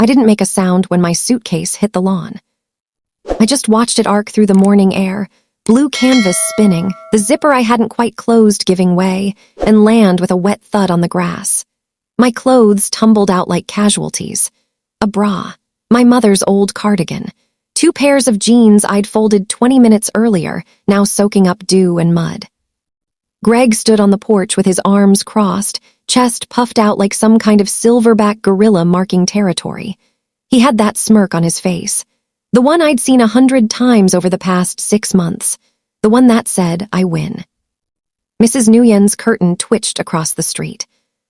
I didn't make a sound when my suitcase hit the lawn. I just watched it arc through the morning air, blue canvas spinning, the zipper I hadn't quite closed giving way, and land with a wet thud on the grass. My clothes tumbled out like casualties. A bra, my mother's old cardigan, 2 pairs of jeans I'd folded 20 minutes earlier, now soaking up dew and mud. Greg stood on the porch with his arms crossed, chest puffed out like some kind of silverback gorilla marking territory. He had that smirk on his face, the one I'd seen 100 times over the past 6 months, the one that said, "I win." Mrs. Nguyen's curtain twitched across the street.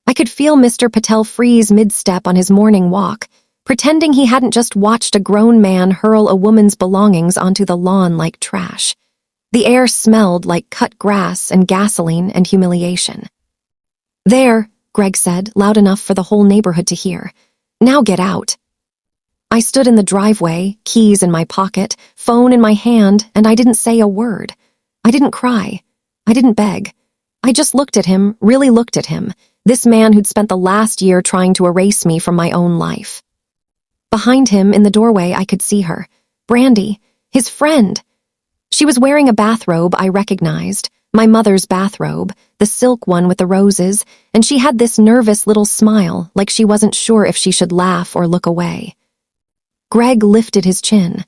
I could feel Mr. Patel freeze mid-step on his morning walk, pretending he hadn't just watched a grown man hurl a woman's belongings onto the lawn like trash. The air smelled like cut grass and gasoline and humiliation. "There," Greg said, loud enough for the whole neighborhood to hear. "Now get out." I stood in the driveway, keys in my pocket, phone in my hand, and I didn't say a word. I didn't cry. I didn't beg. I just looked at him, really looked at him, this man who'd spent the last year trying to erase me from my own life. Behind him, in the doorway, I could see her. Brandy, his friend. She was wearing a bathrobe I recognized, my mother's bathrobe, the silk one with the roses, and she had this nervous little smile, like she wasn't sure if she should laugh or look away. Greg lifted his chin.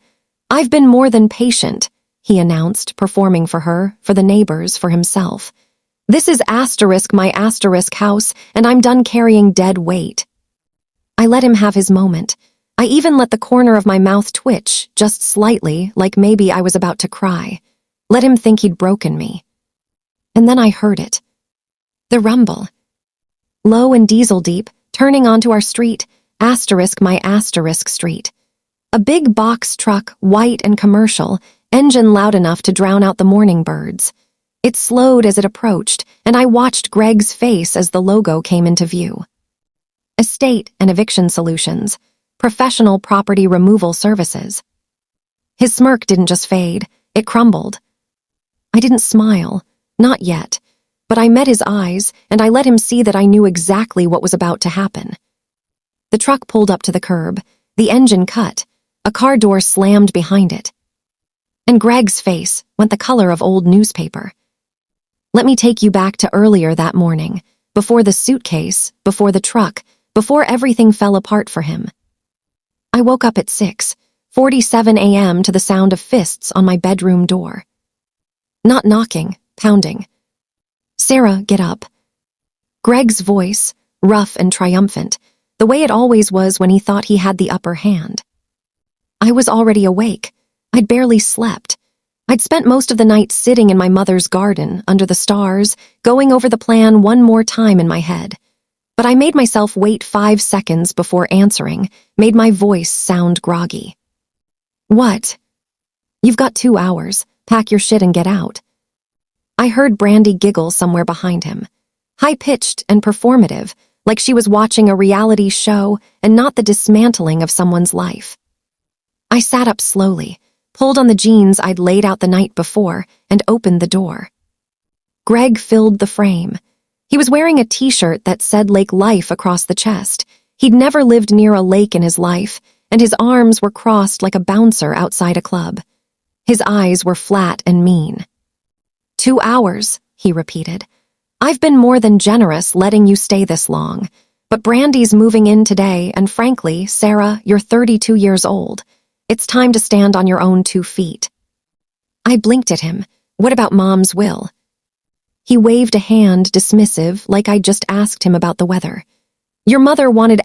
"I've been more than patient," he announced, performing for her, for the neighbors, for himself. "This is my asterisk house, and I'm done carrying dead weight." I let him have his moment. I even let the corner of my mouth twitch, just slightly, like maybe I was about to cry. Let him think he'd broken me. And then I heard it. The rumble. Low and diesel deep, turning onto our street, my asterisk street. A big box truck, white and commercial, engine loud enough to drown out the morning birds. It slowed as it approached, and I watched Greg's face as the logo came into view. Estate and Eviction Solutions. Professional Property Removal Services. His smirk didn't just fade, it crumbled. I didn't smile, not yet, but I met his eyes, and I let him see that I knew exactly what was about to happen. The truck pulled up to the curb, the engine cut, a car door slammed behind it. And Greg's face went the color of old newspaper. Let me take you back to earlier that morning, before the suitcase, before the truck, before everything fell apart for him. I woke up at 6:47 a.m. to the sound of fists on my bedroom door. Not knocking, pounding. "Sarah, get up." Greg's voice, rough and triumphant, the way it always was when he thought he had the upper hand. I was already awake. I'd barely slept. I'd spent most of the night sitting in my mother's garden, under the stars, going over the plan one more time in my head. But I made myself wait 5 seconds before answering, made my voice sound groggy. "What?" "You've got 2 hours. Pack your shit and get out." I heard Brandy giggle somewhere behind him. High-pitched and performative, like she was watching a reality show and not the dismantling of someone's life. I sat up slowly, pulled on the jeans I'd laid out the night before, and opened the door. Greg filled the frame. He was wearing a t-shirt that said Lake Life across the chest. He'd never lived near a lake in his life, and his arms were crossed like a bouncer outside a club. His eyes were flat and mean. 2 hours, he repeated. "I've been more than generous letting you stay this long, but Brandy's moving in today, and frankly, Sarah, you're 32 years old. It's time to stand on your own 2 feet. I blinked at him. What about Mom's will? He waved a hand, dismissive, like I'd just asked him about the weather. Your mother wanted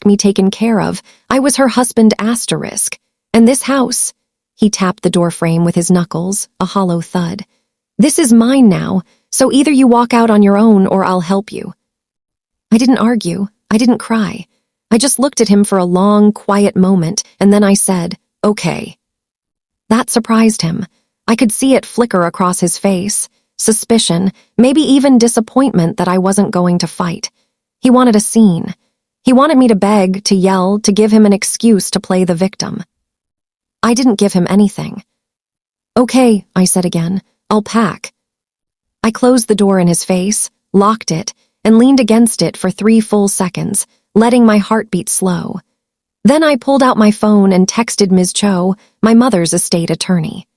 me taken care of. I was her husband asterisk. And this house, he tapped the doorframe with his knuckles, a hollow thud. This is mine now, so either you walk out on your own or I'll help you. I didn't argue. I didn't cry. I just looked at him for a long, quiet moment, and then I said, "Okay." That surprised him. I could see it flicker across his face. Suspicion, maybe even disappointment that I wasn't going to fight. He wanted a scene. He wanted me to beg, to yell, to give him an excuse to play the victim. I didn't give him anything. "Okay," I said again. "I'll pack." I closed the door in his face, locked it, and leaned against it for 3 full seconds, letting my heartbeat slow. Then I pulled out my phone and texted Ms. Cho, my mother's estate attorney.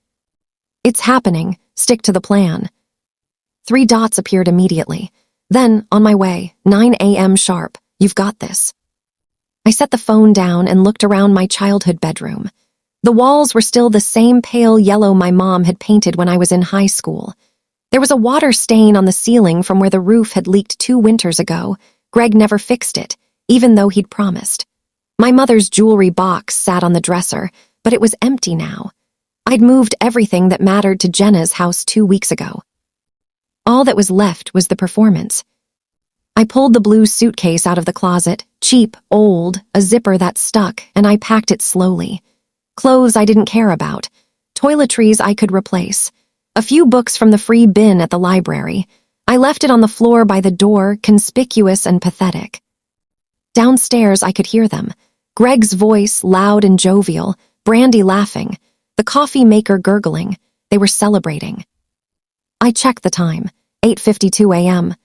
"It's happening. Stick to the plan." 3 dots appeared immediately. Then, "On my way, 9 a.m. sharp. You've got this." I set the phone down and looked around my childhood bedroom. The walls were still the same pale yellow my mom had painted when I was in high school. There was a water stain on the ceiling from where the roof had leaked 2 winters ago. Greg never fixed it, even though he'd promised. My mother's jewelry box sat on the dresser, but it was empty now. I'd moved everything that mattered to Jenna's house 2 weeks ago. All that was left was the performance. I pulled the blue suitcase out of the closet, cheap, old, a zipper that stuck, and I packed it slowly. Clothes I didn't care about, toiletries I could replace, a few books from the free bin at the library. I left it on the floor by the door, conspicuous and pathetic. Downstairs I could hear them. Greg's voice, loud and jovial, Brandy laughing, the coffee maker gurgling. They were celebrating. I checked the time, 8:52 a.m.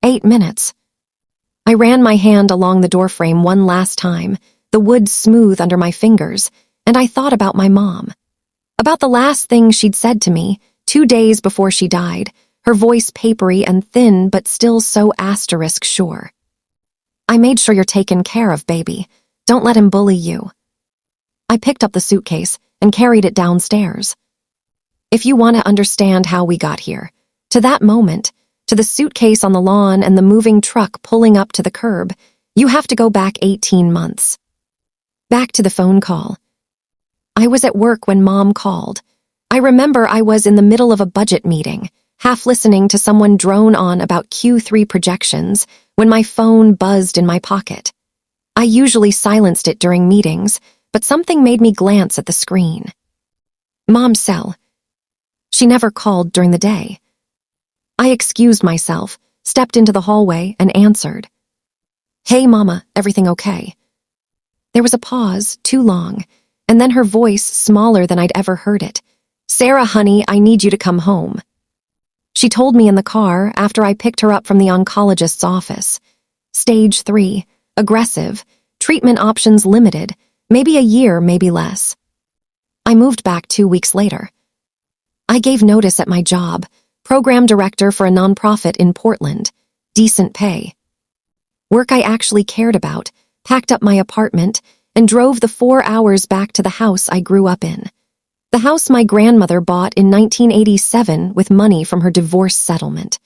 8 minutes. I ran my hand along the doorframe one last time, the wood smooth under my fingers, and I thought about my mom. About the last thing she'd said to me, 2 days before she died, her voice papery and thin but still so sure. "I made sure you're taken care of, baby. Don't let him bully you." I picked up the suitcase and carried it downstairs. If you want to understand how we got here, to that moment, to the suitcase on the lawn and the moving truck pulling up to the curb, you have to go back 18 months. Back to the phone call. I was at work when Mom called. I remember I was in the middle of a budget meeting, half listening to someone drone on about Q3 projections, when my phone buzzed in my pocket. I usually silenced it during meetings, but something made me glance at the screen. Mom's cell. She never called during the day. I excused myself, stepped into the hallway, and answered. "Hey, Mama, everything okay?" There was a pause, too long, and then her voice smaller than I'd ever heard it. "Sarah, honey, I need you to come home." She told me in the car after I picked her up from the oncologist's office. Stage 3, aggressive, treatment options limited, maybe a year, maybe less. I moved back 2 weeks later. I gave notice at my job, program director for a nonprofit in Portland, decent pay. Work I actually cared about, packed up my apartment, and drove the 4 hours back to the house I grew up in. The house my grandmother bought in 1987 with money from her divorce settlement.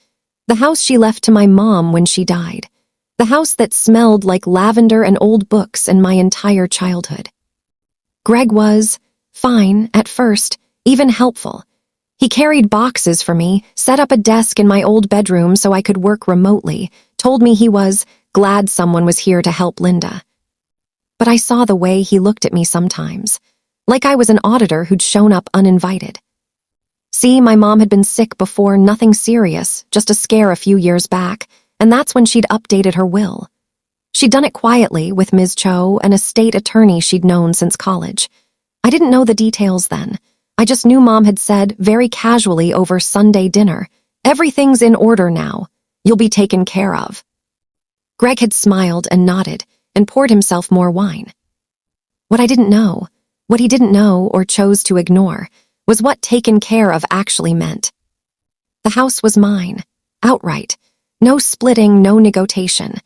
The house she left to my mom when she died. The house that smelled like lavender and old books in my entire childhood. Greg was fine at first, even helpful. He carried boxes for me, set up a desk in my old bedroom so I could work remotely, told me he was glad someone was here to help Linda. But I saw the way he looked at me sometimes, like I was an auditor who'd shown up uninvited. See, my mom had been sick before, nothing serious, just a scare a few years back, and that's when she'd updated her will. She'd done it quietly with Ms. Cho, an estate attorney she'd known since college. I didn't know the details then. I just knew Mom had said, very casually over Sunday dinner, "Everything's in order now. You'll be taken care of." Greg had smiled and nodded and poured himself more wine. What he didn't know or chose to ignore, was what taken care of actually meant. The house was mine, outright. No splitting, no negotiation.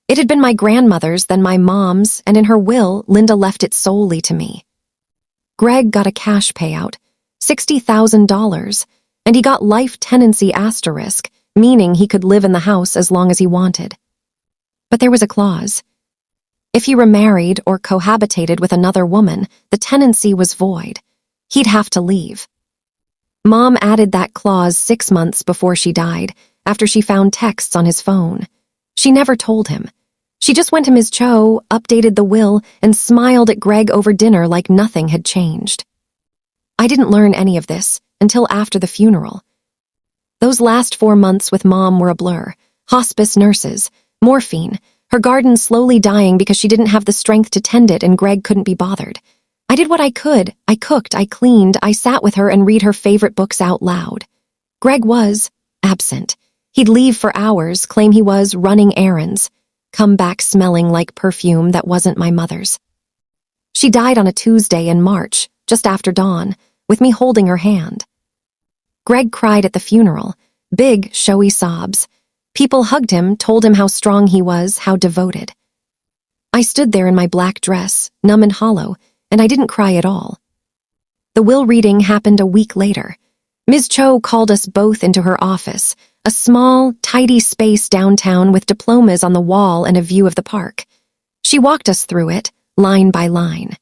It had been my grandmother's, then my mom's, and in her will, Linda left it solely to me. Greg got a cash payout, $60,000, and he got life tenancy asterisk, meaning he could live in the house as long as he wanted. But there was a clause. If he remarried or cohabitated with another woman, the tenancy was void. He'd have to leave. Mom added that clause 6 months before she died, after she found texts on his phone. She never told him. She just went to Ms. Cho, updated the will, and smiled at Greg over dinner like nothing had changed. I didn't learn any of this until after the funeral. Those last 4 months with Mom were a blur. Hospice nurses, morphine, her garden slowly dying because she didn't have the strength to tend it and Greg couldn't be bothered. I did what I could. I cooked, I cleaned, I sat with her and read her favorite books out loud. Greg was absent. He'd leave for hours, claim he was running errands, come back smelling like perfume that wasn't my mother's. She died on a Tuesday in March, just after dawn, with me holding her hand. Greg cried at the funeral, big, showy sobs. People hugged him, told him how strong he was, how devoted. I stood there in my black dress, numb and hollow, and I didn't cry at all. The will reading happened a week later. Ms. Cho called us both into her office, a small, tidy space downtown with diplomas on the wall and a view of the park. She walked us through it, line by line.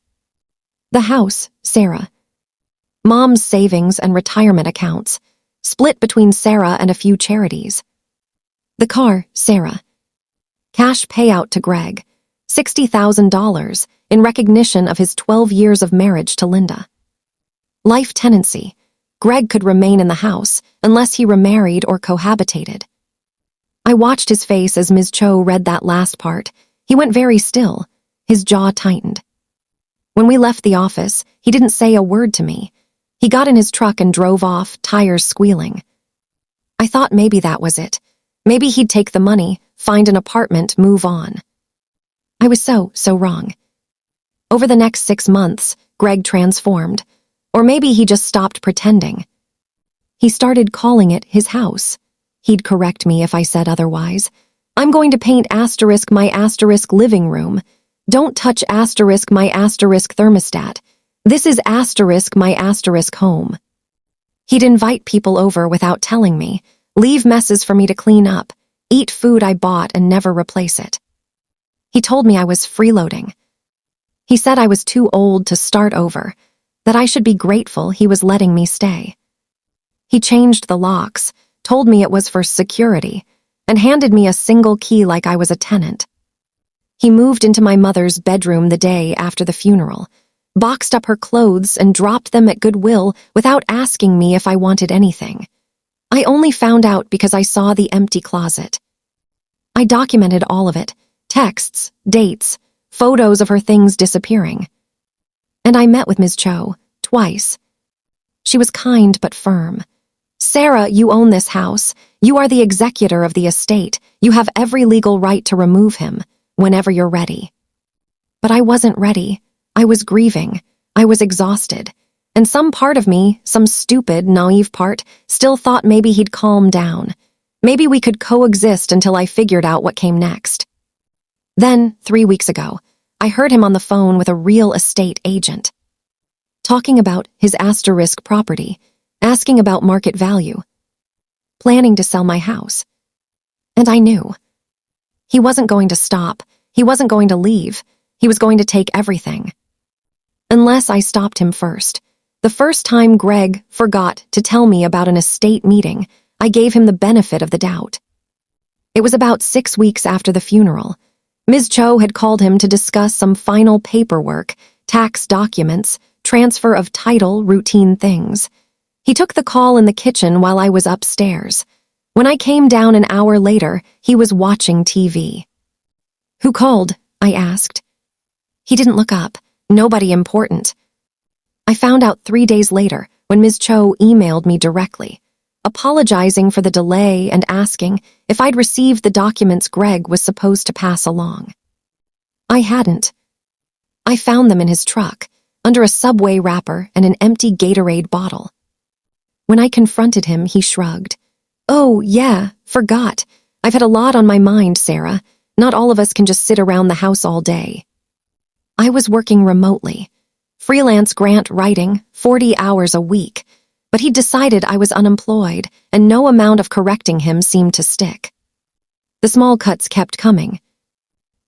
The house, Sarah. Mom's savings and retirement accounts, split between Sarah and a few charities. The car, Sarah. Cash payout to Greg, $60,000 in recognition of his 12 years of marriage to Linda. Life tenancy. Greg could remain in the house unless he remarried or cohabitated. I watched his face as Ms. Cho read that last part. He went very still, his jaw tightened. When we left the office, he didn't say a word to me. He got in his truck and drove off, tires squealing. I thought maybe that was it. Maybe he'd take the money, find an apartment, move on. I was so wrong. Over the next 6 months, Greg transformed. Or maybe he just stopped pretending. He started calling it his house. He'd correct me if I said otherwise. I'm going to paint my living room. Don't touch my thermostat. This is my home. He'd invite people over without telling me, leave messes for me to clean up, eat food I bought and never replace it. He told me I was freeloading. He said I was too old to start over, that I should be grateful he was letting me stay. He changed the locks, told me it was for security, and handed me a single key like I was a tenant. He moved into my mother's bedroom the day after the funeral, boxed up her clothes and dropped them at Goodwill without asking me if I wanted anything. I only found out because I saw the empty closet. I documented all of it, texts, dates, photos of her things disappearing. And I met with Ms. Cho, twice. She was kind but firm. Sarah, you own this house. You are the executor of the estate. You have every legal right to remove him, whenever you're ready. But I wasn't ready. I was grieving. I was exhausted. And some part of me, some stupid, naive part, still thought maybe he'd calm down. Maybe we could coexist until I figured out what came next. Then, 3 weeks ago, I heard him on the phone with a real estate agent, talking about his property, asking about market value, planning to sell my house. And I knew. He wasn't going to stop. He wasn't going to leave. He was going to take everything. Unless I stopped him first. The first time Greg forgot to tell me about an estate meeting, I gave him the benefit of the doubt. It was about 6 weeks after the funeral. Ms. Cho had called him to discuss some final paperwork, tax documents, transfer of title, routine things. He took the call in the kitchen while I was upstairs. When I came down an hour later, he was watching TV. Who called? I asked. He didn't look up. Nobody important. I found out 3 days later when Ms. Cho emailed me directly, apologizing for the delay and asking if I'd received the documents Greg was supposed to pass along. I hadn't. I found them in his truck, under a Subway wrapper and an empty Gatorade bottle. When I confronted him, he shrugged. Oh, yeah, forgot. I've had a lot on my mind, Sarah. Not all of us can just sit around the house all day. I was working remotely. Freelance grant writing, 40 hours a week. But he decided I was unemployed, and no amount of correcting him seemed to stick. The small cuts kept coming.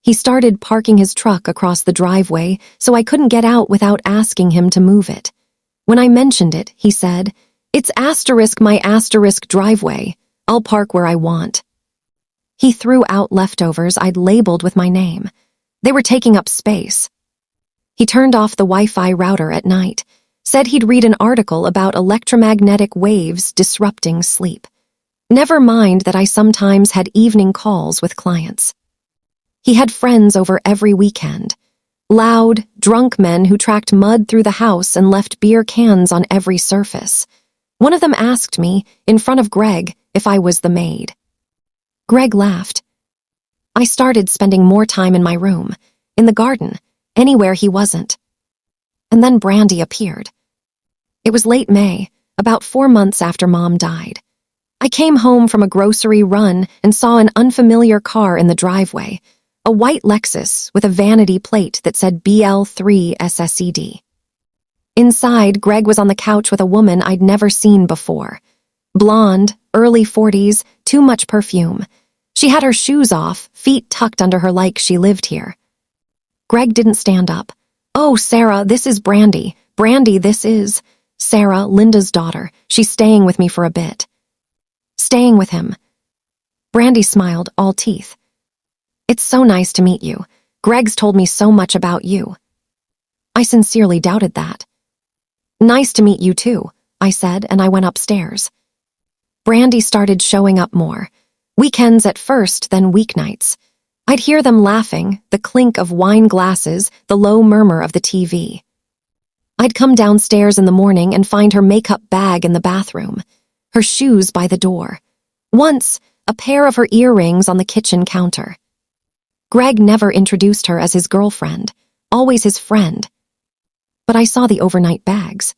He started parking his truck across the driveway, so I couldn't get out without asking him to move it. When I mentioned it, he said, "It's my driveway. I'll park where I want." He threw out leftovers I'd labeled with my name. They were taking up space. He turned off the Wi-Fi router at night, said he'd read an article about electromagnetic waves disrupting sleep. Never mind that I sometimes had evening calls with clients. He had friends over every weekend. Loud, drunk men who tracked mud through the house and left beer cans on every surface. One of them asked me, in front of Greg, if I was the maid. Greg laughed. I started spending more time in my room, in the garden, anywhere he wasn't. And then Brandy appeared. It was late May, about 4 months after Mom died. I came home from a grocery run and saw an unfamiliar car in the driveway, a white Lexus with a vanity plate that said BL3SSED. Inside, Greg was on the couch with a woman I'd never seen before. Blonde, early 40s, too much perfume. She had her shoes off, feet tucked under her like she lived here. Greg didn't stand up. "Oh, Sarah, this is Brandy. Brandy, this is Sarah, Linda's daughter. She's staying with me for a bit." "Staying with him." Brandy smiled, all teeth. "It's so nice to meet you. Greg's told me so much about you." I sincerely doubted that. "Nice to meet you too," I said, and I went upstairs. Brandy started showing up more. Weekends at first, then weeknights. I'd hear them laughing, the clink of wine glasses, the low murmur of the TV. I'd come downstairs in the morning and find her makeup bag in the bathroom, her shoes by the door. Once, a pair of her earrings on the kitchen counter. Greg never introduced her as his girlfriend, always his friend. But I saw the overnight bags.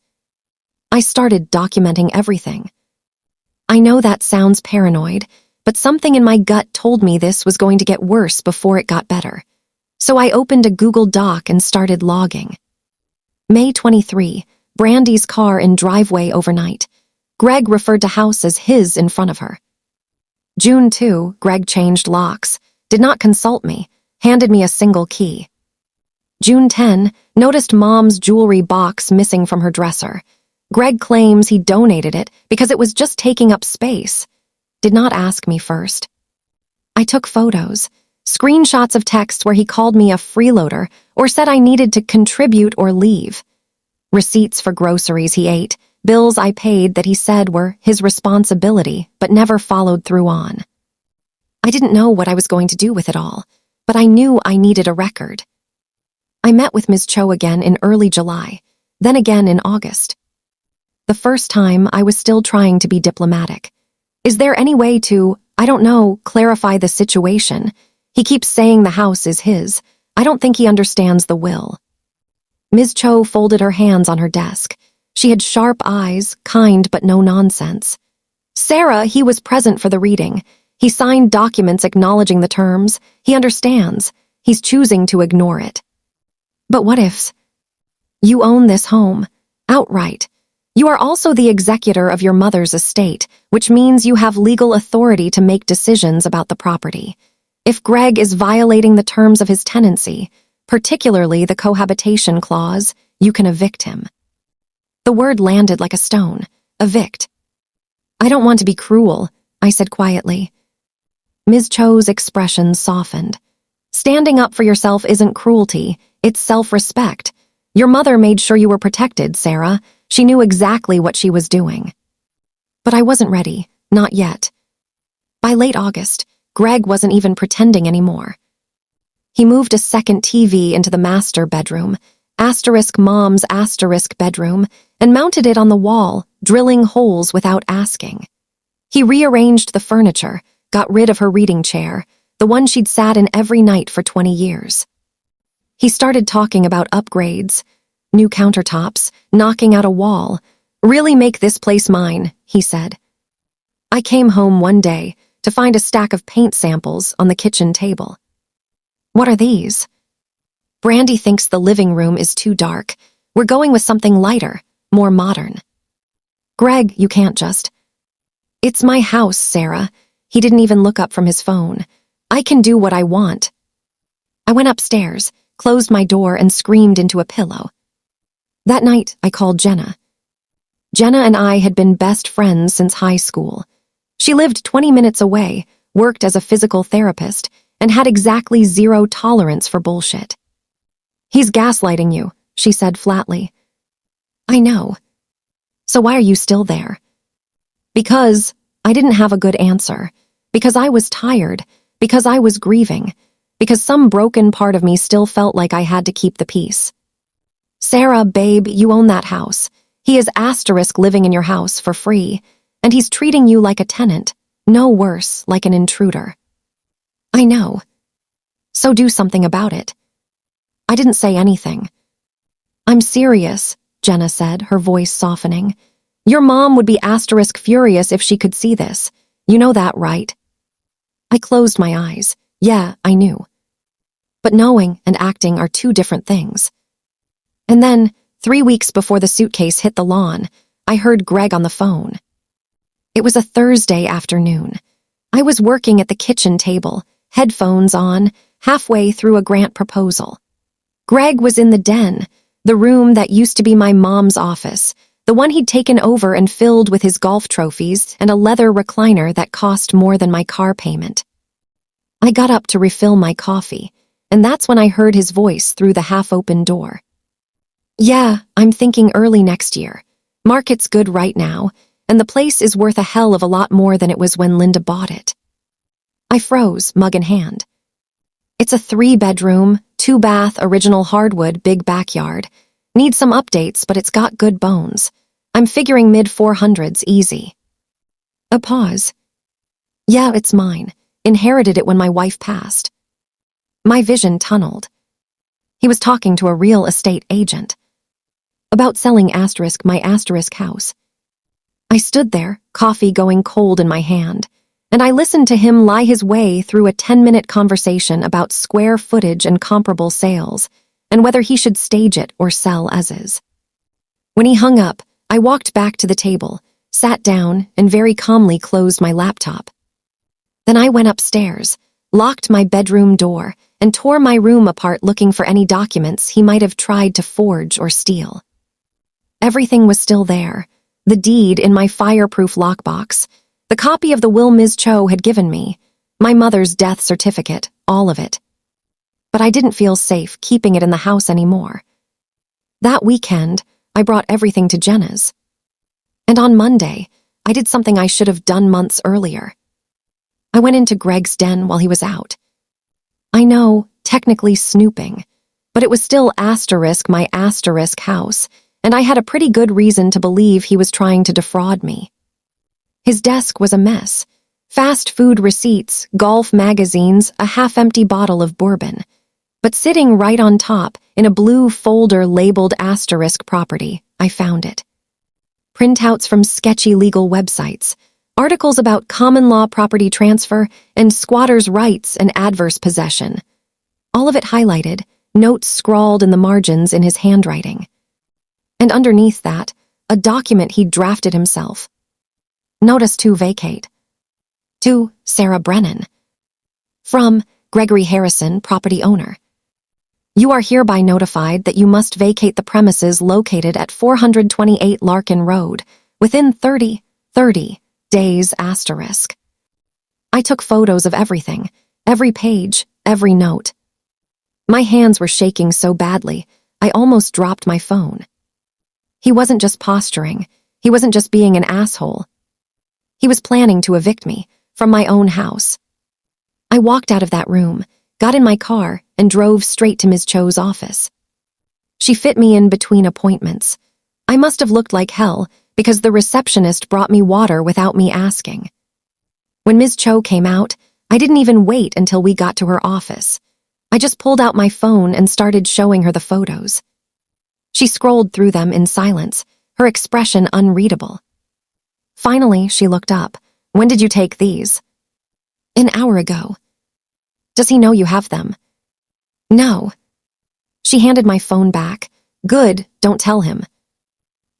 I started documenting everything. I know that sounds paranoid, but something in my gut told me this was going to get worse before it got better. So I opened a Google Doc and started logging. May 23, Brandy's car in driveway overnight. Greg referred to house as his in front of her. June 2, Greg changed locks, did not consult me, handed me a single key. June 10, noticed Mom's jewelry box missing from her dresser. Greg claims he donated it because it was just taking up space. Did not ask me first. I took photos, screenshots of texts where he called me a freeloader or said I needed to contribute or leave. Receipts for groceries he ate, bills I paid that he said were his responsibility but never followed through on. I didn't know what I was going to do with it all, but I knew I needed a record. I met with Ms. Cho again in early July, then again in August. The first time, I was still trying to be diplomatic. "Is there any way to, I don't know, clarify the situation? He keeps saying the house is his. I don't think he understands the will." Ms. Cho folded her hands on her desk. She had sharp eyes, kind but no nonsense. "Sarah, he was present for the reading. He signed documents acknowledging the terms. He understands. He's choosing to ignore it." "But what if you own this home outright? You are also the executor of your mother's estate, which means you have legal authority to make decisions about the property. If Greg is violating the terms of his tenancy, particularly the cohabitation clause, you can evict him." The word landed like a stone. Evict. "I don't want to be cruel," I said quietly. Ms. Cho's expression softened. "Standing up for yourself isn't cruelty, it's self-respect. Your mother made sure you were protected, Sarah. She knew exactly what she was doing." But I wasn't ready, not yet. By late August, Greg wasn't even pretending anymore. He moved a second TV into the master bedroom, *Mom's bedroom, and mounted it on the wall, drilling holes without asking. He rearranged the furniture, got rid of her reading chair, the one she'd sat in every night for 20 years. He started talking about upgrades, new countertops, knocking out a wall. "Really make this place mine," he said. I came home one day to find a stack of paint samples on the kitchen table. "What are these?" "Brandy thinks the living room is too dark. We're going with something lighter, more modern." "Greg, you can't just..." "It's my house, Sarah." He didn't even look up from his phone. "I can do what I want." I went upstairs, closed my door, and screamed into a pillow. That night, I called Jenna. Jenna and I had been best friends since high school. She lived 20 minutes away, worked as a physical therapist, and had exactly zero tolerance for bullshit. "He's gaslighting you," she said flatly. "I know. So why are you still there?" "Because I didn't have a good answer. Because I was tired. Because I was grieving. Because some broken part of me still felt like I had to keep the peace." "Sarah, babe, you own that house. He is living in your house for free, and he's treating you like a tenant, no worse, like an intruder." "I know. So do something about it." I didn't say anything. I'm serious, Jenna said, her voice softening. Your mom would be asterisk furious if she could see this. You know that, right? I closed my eyes. Yeah, I knew. But knowing and acting are two different things. And then, 3 weeks before the suitcase hit the lawn, I heard Greg on the phone. It was a Thursday afternoon. I was working at the kitchen table, headphones on, halfway through a grant proposal. Greg was in the den, the room that used to be my mom's office, the one he'd taken over and filled with his golf trophies and a leather recliner that cost more than my car payment. I got up to refill my coffee, and that's when I heard his voice through the half-open door. Yeah, I'm thinking early next year. Market's good right now, and the place is worth a hell of a lot more than it was when Linda bought it. I froze, mug in hand. It's a 3-bedroom, 2-bath, original hardwood, big backyard. Needs some updates, but it's got good bones. I'm figuring mid-400s easy. A pause. Yeah, it's mine. Inherited it when my wife passed. My vision tunneled. He was talking to a real estate agent. About selling my house. I stood there, coffee going cold in my hand, and I listened to him lie his way through a 10-minute conversation about square footage and comparable sales, and whether he should stage it or sell as is. When he hung up, I walked back to the table, sat down, and very calmly closed my laptop. Then I went upstairs, locked my bedroom door, and tore my room apart looking for any documents he might have tried to forge or steal. Everything was still there. The deed in my fireproof lockbox, the copy of the will Ms. Cho had given me, my mother's death certificate, all of it. But I didn't feel safe keeping it in the house anymore. That weekend, I brought everything to Jenna's. And on Monday, I did something I should have done months earlier. I went into Greg's den while he was out. I know, technically snooping, but it was still my house, and I had a pretty good reason to believe he was trying to defraud me. His desk was a mess. Fast food receipts, golf magazines, a half-empty bottle of bourbon. But sitting right on top, in a blue folder labeled property, I found it. Printouts from sketchy legal websites, articles about common law property transfer and squatters' rights and adverse possession. All of it highlighted, notes scrawled in the margins in his handwriting. And underneath that, a document he'd drafted himself. Notice to vacate. To Sarah Brennan. From Gregory Harrison, property owner. You are hereby notified that you must vacate the premises located at 428 Larkin Road within 30 days. I took photos of everything, every page, every note. My hands were shaking so badly, I almost dropped my phone. He wasn't just posturing. He wasn't just being an asshole. He was planning to evict me from my own house. I walked out of that room, got in my car, and drove straight to Ms. Cho's office. She fit me in between appointments. I must have looked like hell because the receptionist brought me water without me asking. When Ms. Cho came out, I didn't even wait until we got to her office. I just pulled out my phone and started showing her the photos. She scrolled through them in silence, her expression unreadable. Finally, she looked up. When did you take these? An hour ago. Does he know you have them? No. She handed my phone back. Good, don't tell him.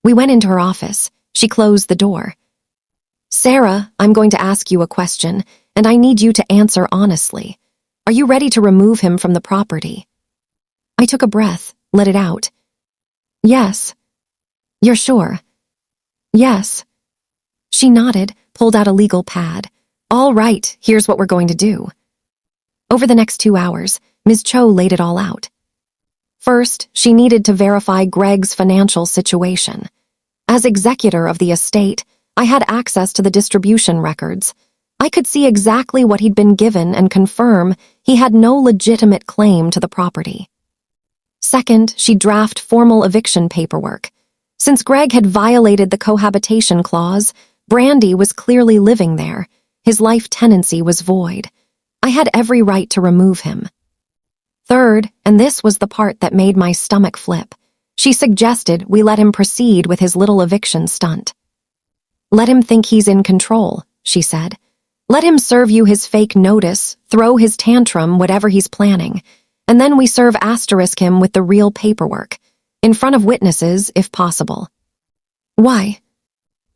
We went into her office. She closed the door. Sarah, I'm going to ask you a question, and I need you to answer honestly. Are you ready to remove him from the property? I took a breath, let it out. Yes. You're sure? Yes. She nodded, pulled out a legal pad. All right, here's what we're going to do. Over the next 2 hours, Ms. Cho laid it all out. First, she needed to verify Greg's financial situation. As executor of the estate, I had access to the distribution records. I could see exactly what he'd been given and confirm he had no legitimate claim to the property. Second, she'd draft formal eviction paperwork. Since Greg had violated the cohabitation clause, Brandy was clearly living there. His life tenancy was void. I had every right to remove him. Third, and this was the part that made my stomach flip, She suggested we let him proceed with his little eviction stunt. Let him think he's in control, she said. Let him serve you his fake notice, throw his tantrum, whatever he's planning, and then we serve asterisk him with the real paperwork, in front of witnesses, if possible. Why?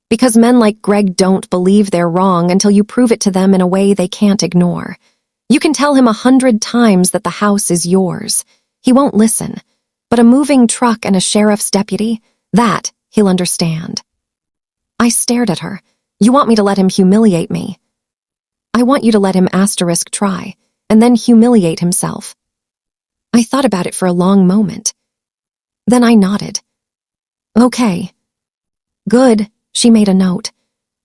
Because men like Greg don't believe they're wrong until you prove it to them in a way they can't ignore. You can tell him 100 times that the house is yours. He won't listen. But a moving truck and a sheriff's deputy, that he'll understand. I stared at her. You want me to let him humiliate me? I want you to let him asterisk try, and then humiliate himself. I thought about it for a long moment. Then I nodded. Okay. Good, she made a note.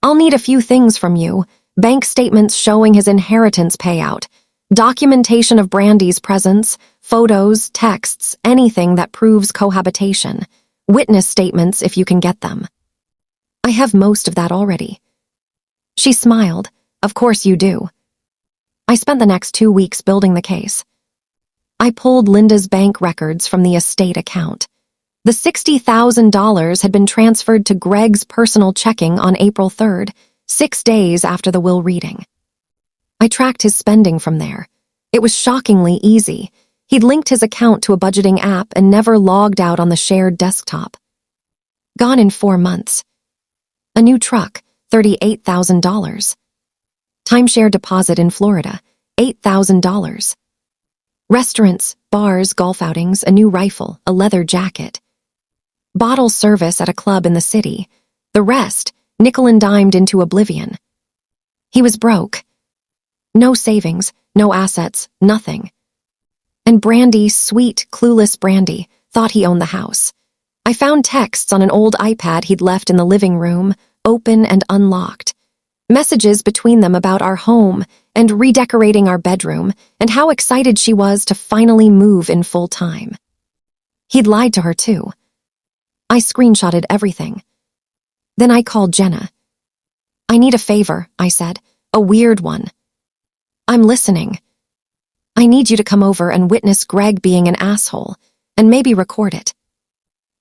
I'll need a few things from you. Bank statements showing his inheritance payout, documentation of Brandy's presence, photos, texts, anything that proves cohabitation, witness statements if you can get them. I have most of that already. She smiled. Of course you do. I spent the next 2 weeks building the case. I pulled Linda's bank records from the estate account. The $60,000 had been transferred to Greg's personal checking on April 3rd, 6 days after the will reading. I tracked his spending from there. It was shockingly easy. He'd linked his account to a budgeting app and never logged out on the shared desktop. Gone in 4 months. A new truck, $38,000. Timeshare deposit in Florida, $8,000. Restaurants, bars, golf outings, a new rifle, a leather jacket. Bottle service at a club in the city. The rest, nickel and dimed into oblivion. He was broke. No savings, no assets, nothing. And Brandy, sweet, clueless Brandy, thought he owned the house. I found texts on an old iPad he'd left in the living room, open and unlocked. Messages between them about our home and redecorating our bedroom and how excited she was to finally move in full time. He'd lied to her too. I screenshotted everything. Then I called Jenna. I need a favor, I said, a weird one. I'm listening. I need you to come over and witness Greg being an asshole, and maybe record it.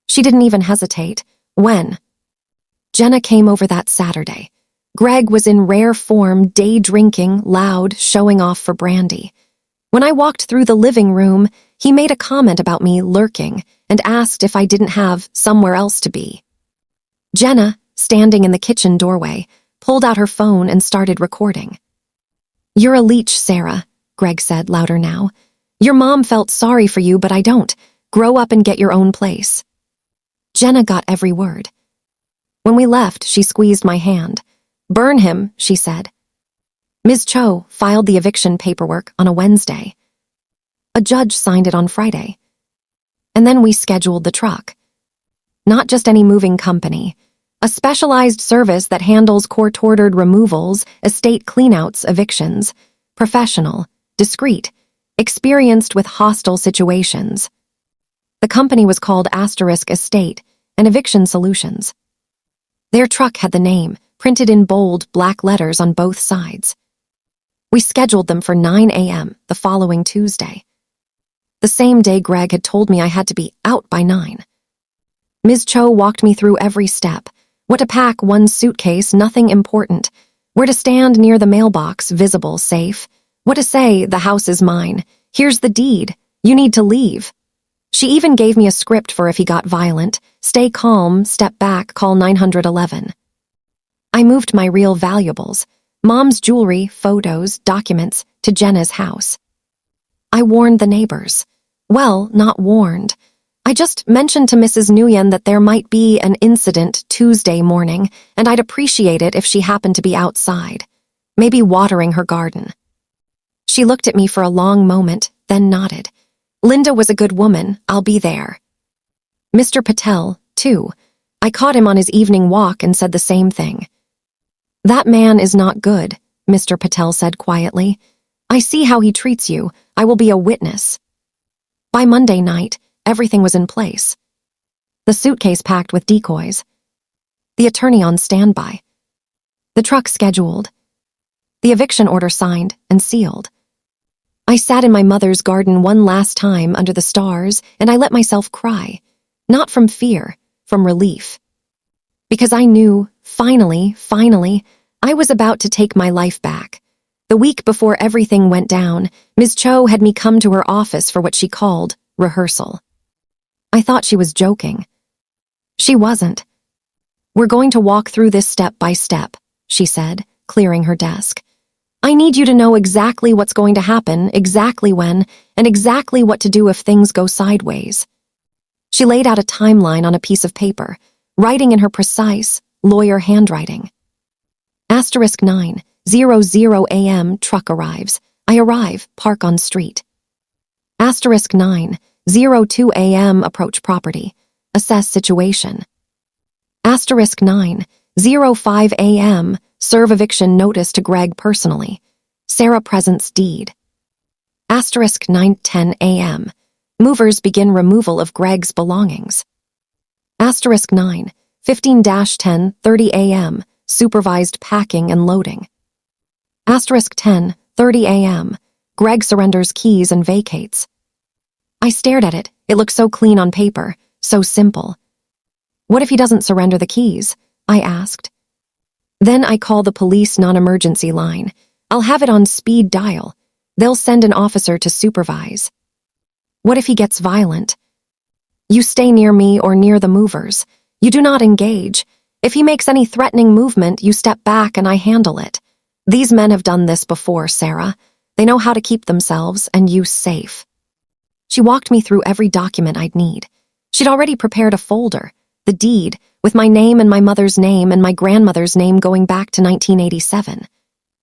She didn't even hesitate. When? Jenna came over that Saturday. Greg was in rare form, day drinking, loud, showing off for Brandy. When I walked through the living room, he made a comment about me lurking and asked if I didn't have somewhere else to be. Jenna, standing in the kitchen doorway, pulled out her phone and started recording. You're a leech, Sarah, Greg said louder now. Your mom felt sorry for you, but I don't. Grow up and get your own place. Jenna got every word. When we left, she squeezed my hand. Burn him, she said. Ms. Cho filed the eviction paperwork on a Wednesday. A judge signed it on Friday. And then we scheduled the truck. Not just any moving company. A specialized service that handles court-ordered removals, estate cleanouts, evictions. Professional, discreet, experienced with hostile situations. The company was called Asterisk Estate and Eviction Solutions. Their truck had the name, printed in bold black letters on both sides. We scheduled them for 9 a.m. the following Tuesday. The same day Greg had told me I had to be out by 9. Ms. Cho walked me through every step. What to pack, one suitcase, nothing important. Where to stand near the mailbox, visible, safe. What to say, the house is mine. Here's the deed. You need to leave. She even gave me a script for if he got violent. Stay calm, step back, call 911. I moved my real valuables, Mom's jewelry, photos, documents, to Jenna's house. I warned the neighbors. Well, not warned. I just mentioned to Mrs. Nguyen that there might be an incident Tuesday morning, and I'd appreciate it if she happened to be outside, maybe watering her garden. She looked at me for a long moment, then nodded. Linda was a good woman, I'll be there. Mr. Patel, too. I caught him on his evening walk and said the same thing. That man is not good, Mr. Patel said quietly. I see how he treats you. I will be a witness. By Monday night, everything was in place. The suitcase packed with decoys. The attorney on standby. The truck scheduled. The eviction order signed and sealed. I sat in my mother's garden one last time under the stars, and I let myself cry. Not from fear, from relief. Because I knew, finally, I was about to take my life back. The week before everything went down, Ms. Cho had me come to her office for what she called rehearsal. I thought she was joking. She wasn't. "We're going to walk through this step by step," she said, clearing her desk. "I need you to know exactly what's going to happen, exactly when, and exactly what to do if things go sideways." She laid out a timeline on a piece of paper, writing in her precise, lawyer handwriting. *9:00 a.m. truck arrives. I arrive, park on street. *9:02 a.m. approach property. Assess situation. *9:05 a.m. serve eviction notice to Greg personally. Sarah presents deed. *9:10 a.m. movers begin removal of Greg's belongings. *9:15-10:30 a.m. supervised packing and loading. *10:30 a.m. Greg surrenders keys and vacates. I stared at it. It looked so clean on paper, so simple. "What if he doesn't surrender the keys?" I asked. "Then I call the police non-emergency line. I'll have it on speed dial. They'll send an officer to supervise." "What if he gets violent?" "You stay near me or near the movers. You do not engage. If he makes any threatening movement, you step back and I handle it. These men have done this before, Sarah. They know how to keep themselves and you safe." She walked me through every document I'd need. She'd already prepared a folder, the deed, with my name and my mother's name and my grandmother's name going back to 1987.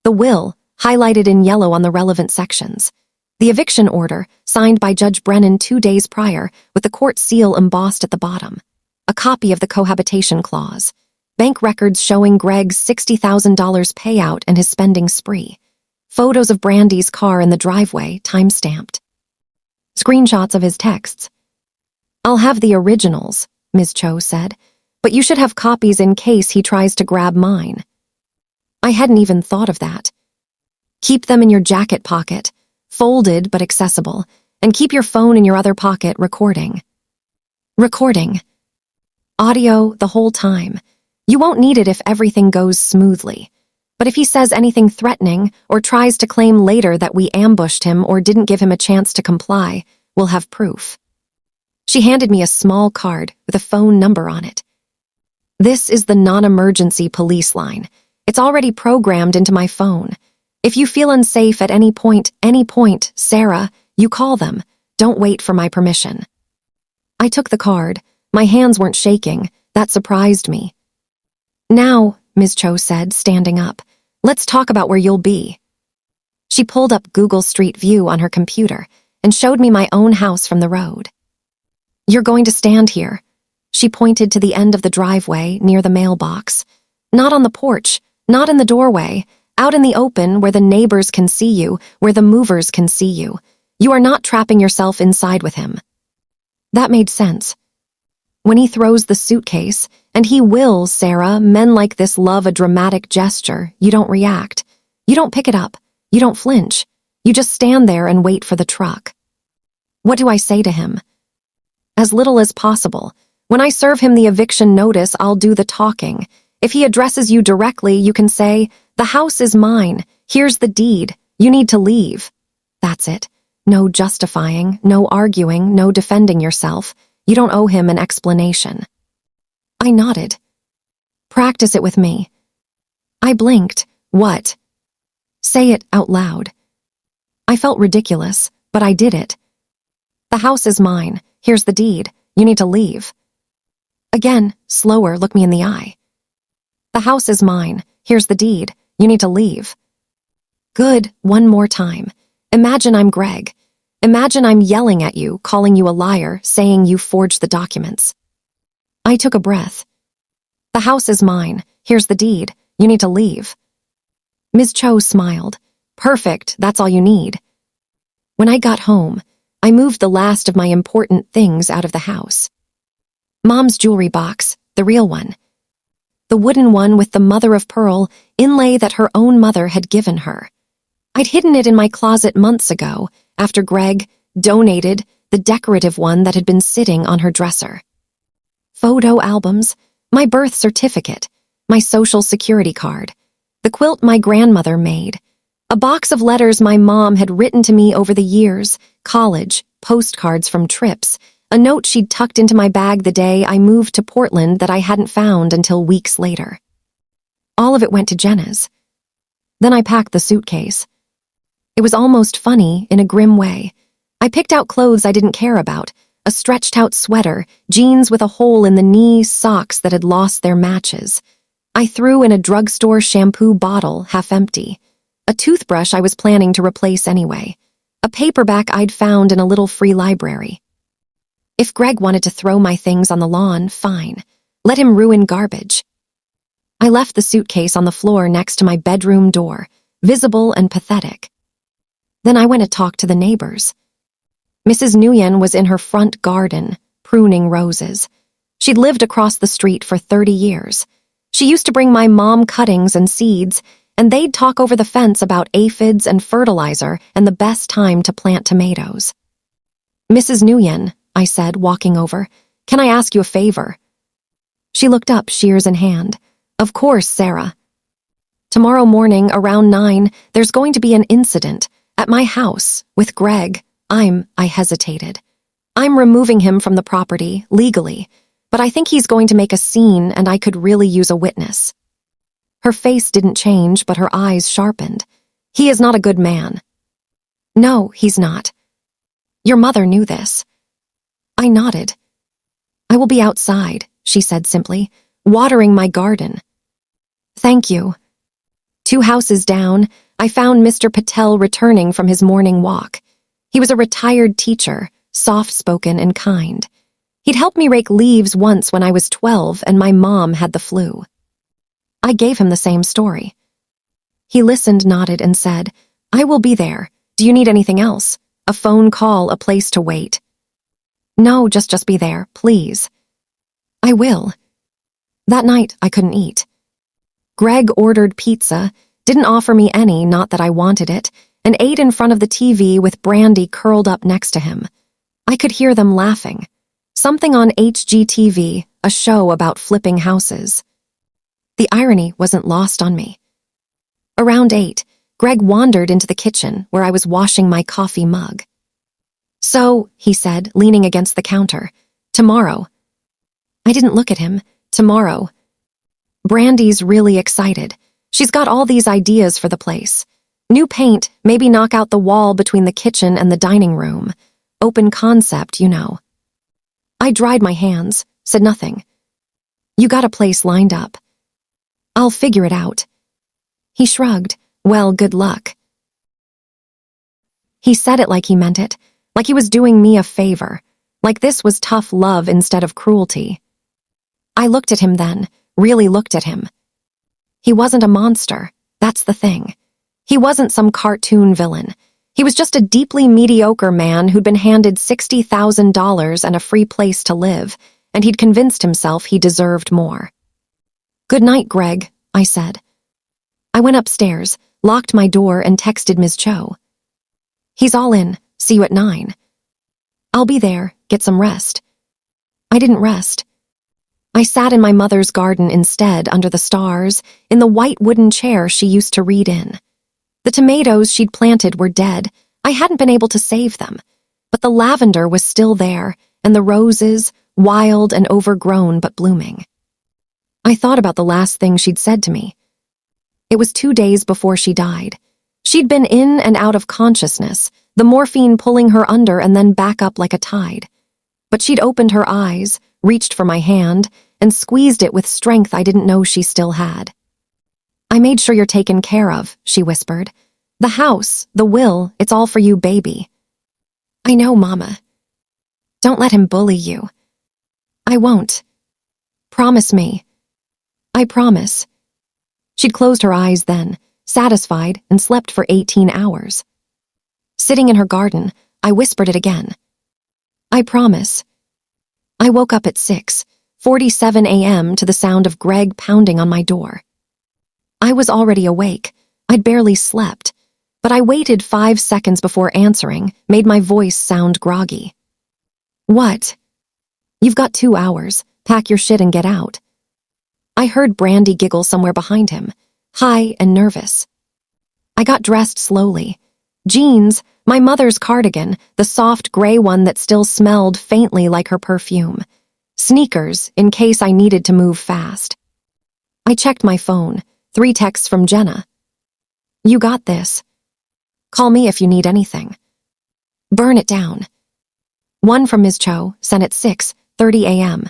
The will, highlighted in yellow on the relevant sections. The eviction order, signed by Judge Brennan 2 days prior, with the court seal embossed at the bottom. A copy of the cohabitation clause. Bank records showing Greg's $60,000 payout and his spending spree. Photos of Brandy's car in the driveway, time-stamped. Screenshots of his texts. "I'll have the originals," Ms. Cho said, "but you should have copies in case he tries to grab mine." I hadn't even thought of that. "Keep them in your jacket pocket, folded but accessible, and keep your phone in your other pocket recording." Recording. Audio the whole time. You won't need it if everything goes smoothly. But if he says anything threatening or tries to claim later that we ambushed him or didn't give him a chance to comply, we'll have proof. She handed me a small card with a phone number on it. "This is the non-emergency police line. It's already programmed into my phone. If you feel unsafe at any point, Sarah, you call them. Don't wait for my permission." I took the card. My hands weren't shaking. That surprised me. "Now," Ms. Cho said, standing up, "let's talk about where you'll be." She pulled up Google Street View on her computer and showed me my own house from the road. "You're going to stand here." She pointed to the end of the driveway near the mailbox. "Not on the porch, not in the doorway, out in the open where the neighbors can see you, where the movers can see you. You are not trapping yourself inside with him." That made sense. When he throws the suitcase, and he will, Sarah, men like this love a dramatic gesture, you don't react. You don't pick it up. You don't flinch. You just stand there and wait for the truck. What do I say to him? As little as possible. When I serve him the eviction notice, I'll do the talking. If he addresses you directly, you can say, "The house is mine. Here's the deed. You need to leave." That's it. No justifying, no arguing, no defending yourself. You don't owe him an explanation. I nodded. "Practice it with me." I blinked. "What?" "Say it out loud." I felt ridiculous, but I did it. "The house is mine. Here's the deed. You need to leave." Again, slower, look me in the eye. "The house is mine. Here's the deed. You need to leave." Good, one more time. Imagine I'm Greg. Imagine I'm yelling at you, calling you a liar, saying you forged the documents. I took a breath. "The house is mine. Here's the deed. You need to leave." Ms. Cho smiled. "Perfect, that's all you need." When I got home, I moved the last of my important things out of the house. Mom's jewelry box, the real one. The wooden one with the mother-of-pearl inlay that her own mother had given her. I'd hidden it in my closet months ago, after Greg donated the decorative one that had been sitting on her dresser. Photo albums, my birth certificate, my social security card, the quilt my grandmother made, a box of letters my mom had written to me over the years, college, postcards from trips, a note she'd tucked into my bag the day I moved to Portland that I hadn't found until weeks later. All of it went to Jenna's. Then I packed the suitcase. It was almost funny in a grim way. I picked out clothes I didn't care about, a stretched-out sweater, jeans with a hole in the knee, socks that had lost their matches. I threw in a drugstore shampoo bottle, half empty, a toothbrush I was planning to replace anyway, a paperback I'd found in a little free library. If Greg wanted to throw my things on the lawn, fine. Let him ruin garbage. I left the suitcase on the floor next to my bedroom door, visible and pathetic. Then I went to talk to the neighbors. Mrs. Nguyen was in her front garden, pruning roses. She'd lived across the street for 30 years. She used to bring my mom cuttings and seeds, and they'd talk over the fence about aphids and fertilizer and the best time to plant tomatoes. "Mrs. Nguyen," I said, walking over, "can I ask you a favor?" She looked up, shears in hand. "Of course, Sarah." "Tomorrow morning, around 9, there's going to be an incident at my house with Greg. I hesitated. I'm removing him from the property, legally, but I think he's going to make a scene and I could really use a witness." Her face didn't change, but her eyes sharpened. "He is not a good man." "No, he's not. Your mother knew this." I nodded. "I will be outside," she said simply, "watering my garden." "Thank you." 2 houses down, I found Mr. Patel returning from his morning walk. He was a retired teacher, soft-spoken and kind. He'd helped me rake leaves once when I was 12 and my mom had the flu. I gave him the same story. He listened, nodded, and said, "I will be there. Do you need anything else? A phone call, a place to wait?" "No, just be there, please." "I will." That night, I couldn't eat. Greg ordered pizza, didn't offer me any, not that I wanted it, and ate in front of the TV with Brandy curled up next to him. I could hear them laughing. Something on HGTV, a show about flipping houses. The irony wasn't lost on me. Around 8, Greg wandered into the kitchen where I was washing my coffee mug. "So," he said, leaning against the counter, "tomorrow." I didn't look at him. "Tomorrow. Brandy's really excited. She's got all these ideas for the place. New paint, maybe knock out the wall between the kitchen and the dining room. Open concept, you know." I dried my hands, said nothing. "You got a place lined up." "I'll figure it out." He shrugged. "Well, good luck." He said it like he meant it, like he was doing me a favor, like this was tough love instead of cruelty. I looked at him then, really looked at him. He wasn't a monster, that's the thing. He wasn't some cartoon villain. He was just a deeply mediocre man who'd been handed $60,000 and a free place to live, and he'd convinced himself he deserved more. "Good night, Greg," I said. I went upstairs, locked my door, and texted Ms. Cho. "He's all in. See you at 9. I'll be there. Get some rest." I didn't rest. I sat in my mother's garden instead, under the stars, in the white wooden chair she used to read in. The tomatoes she'd planted were dead. I hadn't been able to save them. But the lavender was still there, and the roses, wild and overgrown but blooming. I thought about the last thing she'd said to me. It was 2 days before she died. She'd been in and out of consciousness, the morphine pulling her under and then back up like a tide. But she'd opened her eyes, reached for my hand, and squeezed it with strength I didn't know she still had. "I made sure you're taken care of," she whispered. "The house, the will, it's all for you, baby." "I know, Mama." "Don't let him bully you." "I won't." "Promise me." "I promise." She'd closed her eyes then, satisfied, and slept for 18 hours. Sitting in her garden, I whispered it again. "I promise." I woke up at 6:47 a.m. to the sound of Greg pounding on my door. I was already awake. I'd barely slept. But I waited 5 seconds before answering, made my voice sound groggy. "What?" "You've got 2 hours. Pack your shit and get out. I heard Brandy giggle somewhere behind him, high and nervous. I got dressed slowly. Jeans, my mother's cardigan, the soft gray one that still smelled faintly like her perfume. Sneakers, in case I needed to move fast. I checked my phone. 3 texts from Jenna. You got this. Call me if you need anything. Burn it down. 1 from Ms. Cho, sent at 6:30 a.m.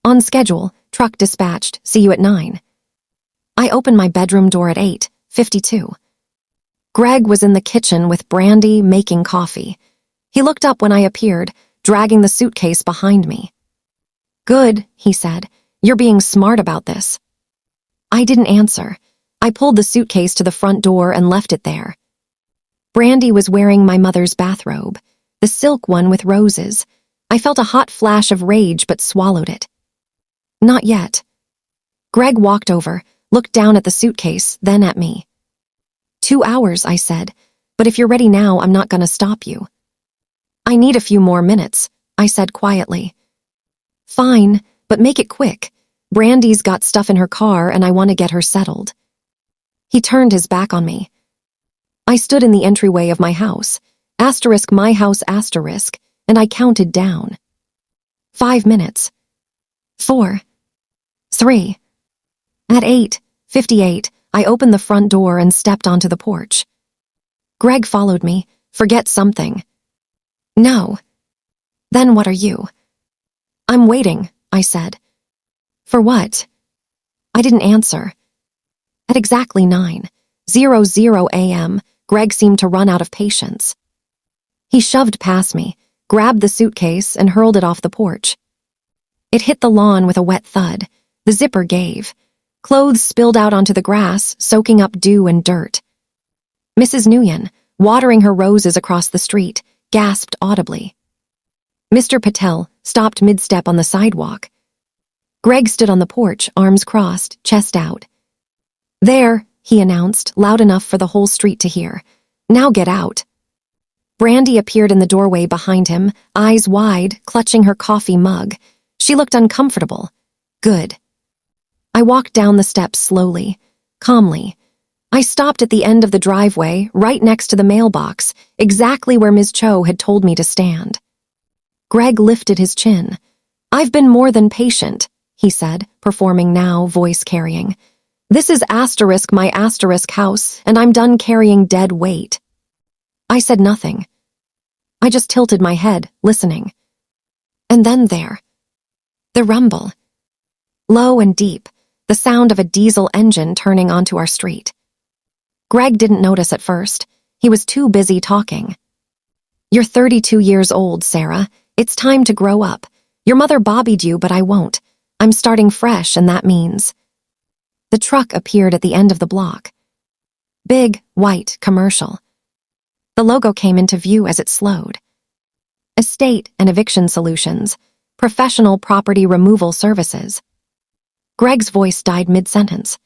On schedule, truck dispatched, see you at 9. I opened my bedroom door at 8:52. Greg was in the kitchen with Brandy making coffee. He looked up when I appeared, dragging the suitcase behind me. Good, he said. You're being smart about this. I didn't answer. I pulled the suitcase to the front door and left it there. Brandy was wearing my mother's bathrobe, the silk one with roses. I felt a hot flash of rage but swallowed it. Not yet. Greg walked over, looked down at the suitcase, then at me. 2 hours, I said, but if you're ready now, I'm not going to stop you. I need a few more minutes, I said quietly. Fine, but make it quick. Brandy's got stuff in her car and I want to get her settled. He turned his back on me. I stood in the entryway of my house, my house, and I counted down. 5 minutes. 4. 3. At 8:58, I opened the front door and stepped onto the porch. Greg followed me. Forget something. No. Then what are you? I'm waiting, I said. For what? I didn't answer. At exactly 9:00 a.m., Greg seemed to run out of patience. He shoved past me, grabbed the suitcase, and hurled it off the porch. It hit the lawn with a wet thud. The zipper gave. Clothes spilled out onto the grass, soaking up dew and dirt. Mrs. Nguyen, watering her roses across the street, gasped audibly. Mr. Patel stopped mid-step on the sidewalk. Greg stood on the porch, arms crossed, chest out. There, he announced, loud enough for the whole street to hear. Now get out. Brandy appeared in the doorway behind him, eyes wide, clutching her coffee mug. She looked uncomfortable. Good. I walked down the steps slowly, calmly. I stopped at the end of the driveway, right next to the mailbox, exactly where Ms. Cho had told me to stand. Greg lifted his chin. I've been more than patient, he said, performing now, voice carrying. This is my house, and I'm done carrying dead weight. I said nothing. I just tilted my head, listening. And then there. The rumble. Low and deep, the sound of a diesel engine turning onto our street. Greg didn't notice at first. He was too busy talking. You're 32 years old, Sarah. It's time to grow up. Your mother bobbied you, but I won't. I'm starting fresh, and that means... The truck appeared at the end of the block. Big, white, commercial. The logo came into view as it slowed. Estate and Eviction Solutions, Professional Property Removal Services. Greg's voice died mid-sentence.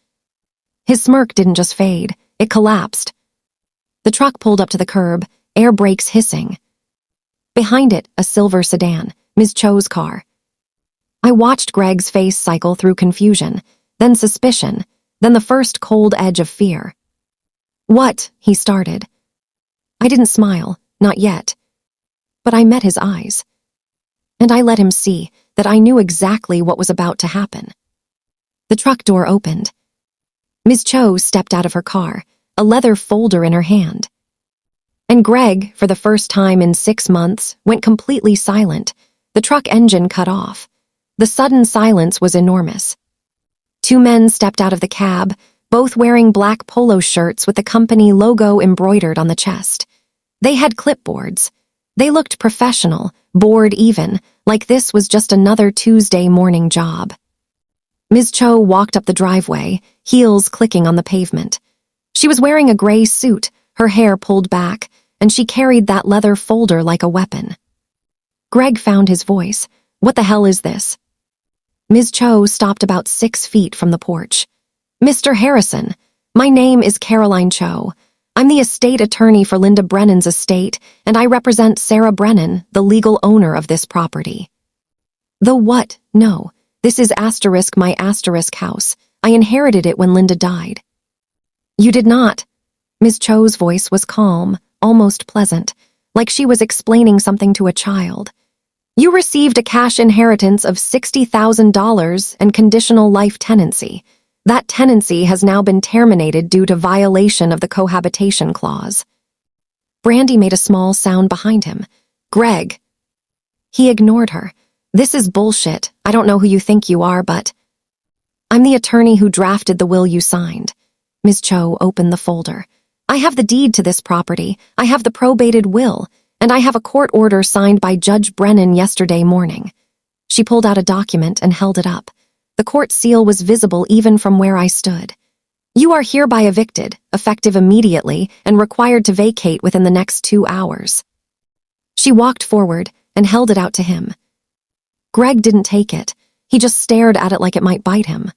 His smirk didn't just fade, it collapsed. The truck pulled up to the curb, air brakes hissing. Behind it, a silver sedan, Ms. Cho's car. I watched Greg's face cycle through confusion, then suspicion, then the first cold edge of fear. What? He started. I didn't smile, not yet. But I met his eyes. And I let him see that I knew exactly what was about to happen. The truck door opened. Ms. Cho stepped out of her car, a leather folder in her hand. And Greg, for the first time in 6 months, went completely silent. The truck engine cut off. The sudden silence was enormous. 2 men stepped out of the cab, both wearing black polo shirts with the company logo embroidered on the chest. They had clipboards. They looked professional, bored even, like this was just another Tuesday morning job. Ms. Cho walked up the driveway, heels clicking on the pavement. She was wearing a gray suit, her hair pulled back, and she carried that leather folder like a weapon. Greg found his voice. What the hell is this? Ms. Cho stopped about 6 feet from the porch. Mr. Harrison, my name is Caroline Cho. I'm the estate attorney for Linda Brennan's estate, and I represent Sarah Brennan, the legal owner of this property. The what? No. This is asterisk my asterisk house. I inherited it when Linda died. You did not. Ms. Cho's voice was calm, almost pleasant, like she was explaining something to a child. You received a cash inheritance of $60,000 and conditional life tenancy. That tenancy has now been terminated due to violation of the cohabitation clause. Brandy made a small sound behind him. Greg. He ignored her. This is bullshit. I don't know who you think you are, but... I'm the attorney who drafted the will you signed. Ms. Cho opened the folder. I have the deed to this property. I have the probated will. And I have a court order signed by Judge Brennan yesterday morning. She pulled out a document and held it up. The court seal was visible even from where I stood. You are hereby evicted, effective immediately, and required to vacate within the next 2 hours. She walked forward and held it out to him. Greg didn't take it. He just stared at it like it might bite him.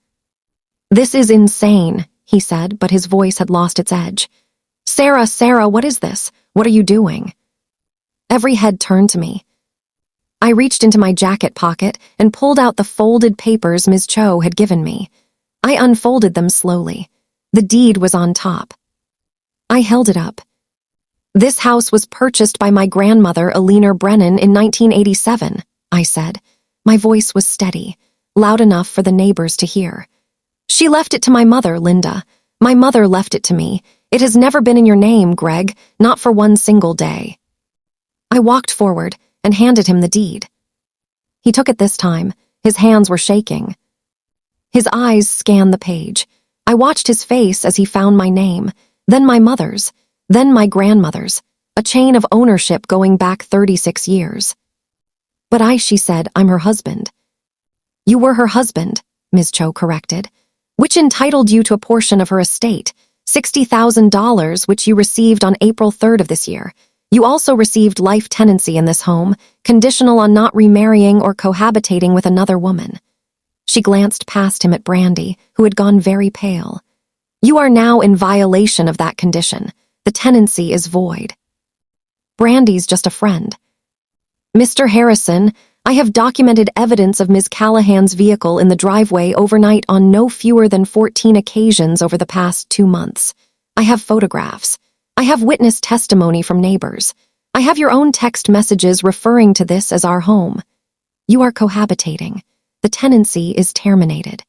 This is insane, he said, but his voice had lost its edge. Sarah, what is this? What are you doing? Every head turned to me. I reached into my jacket pocket and pulled out the folded papers Ms. Cho had given me. I unfolded them slowly. The deed was on top. I held it up. This house was purchased by my grandmother, Eleanor Brennan, in 1987, I said. My voice was steady, loud enough for the neighbors to hear. She left it to my mother, Linda. My mother left it to me. It has never been in your name, Greg, not for one single day. I walked forward and handed him the deed. He took it this time. His hands were shaking. His eyes scanned the page. I watched his face as he found my name, then my mother's, then my grandmother's, a chain of ownership going back 36 years. But she said, I'm her husband. You were her husband, Ms. Cho corrected, which entitled you to a portion of her estate, $60,000, which you received on April 3rd of this year. You also received life tenancy in this home, conditional on not remarrying or cohabitating with another woman. She glanced past him at Brandy, who had gone very pale. You are now in violation of that condition. The tenancy is void. Brandy's just a friend. Mr. Harrison, I have documented evidence of Ms. Callahan's vehicle in the driveway overnight on no fewer than 14 occasions over the past 2 months. I have photographs. I have witness testimony from neighbors. I have your own text messages referring to this as our home. You are cohabitating. The tenancy is terminated.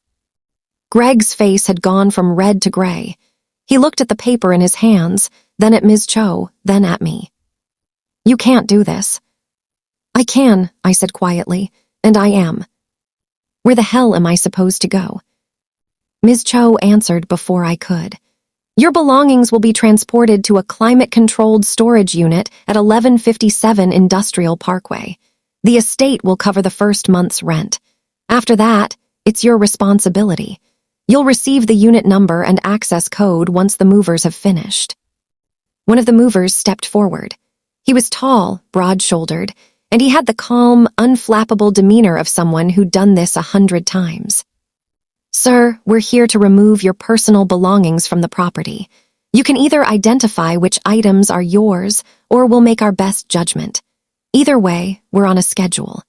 Greg's face had gone from red to gray. He looked at the paper in his hands, then at Ms. Cho, then at me. You can't do this. I can, I said quietly, and I am. Where the hell am I supposed to go? Ms. Cho answered before I could. Your belongings will be transported to a climate-controlled storage unit at 1157 Industrial Parkway. The estate will cover the first month's rent. After that, it's your responsibility. You'll receive the unit number and access code once the movers have finished. One of the movers stepped forward. He was tall, broad-shouldered, and he had the calm, unflappable demeanor of someone who'd done this 100 times. Sir, we're here to remove your personal belongings from the property. You can either identify which items are yours, or we'll make our best judgment. Either way, we're on a schedule.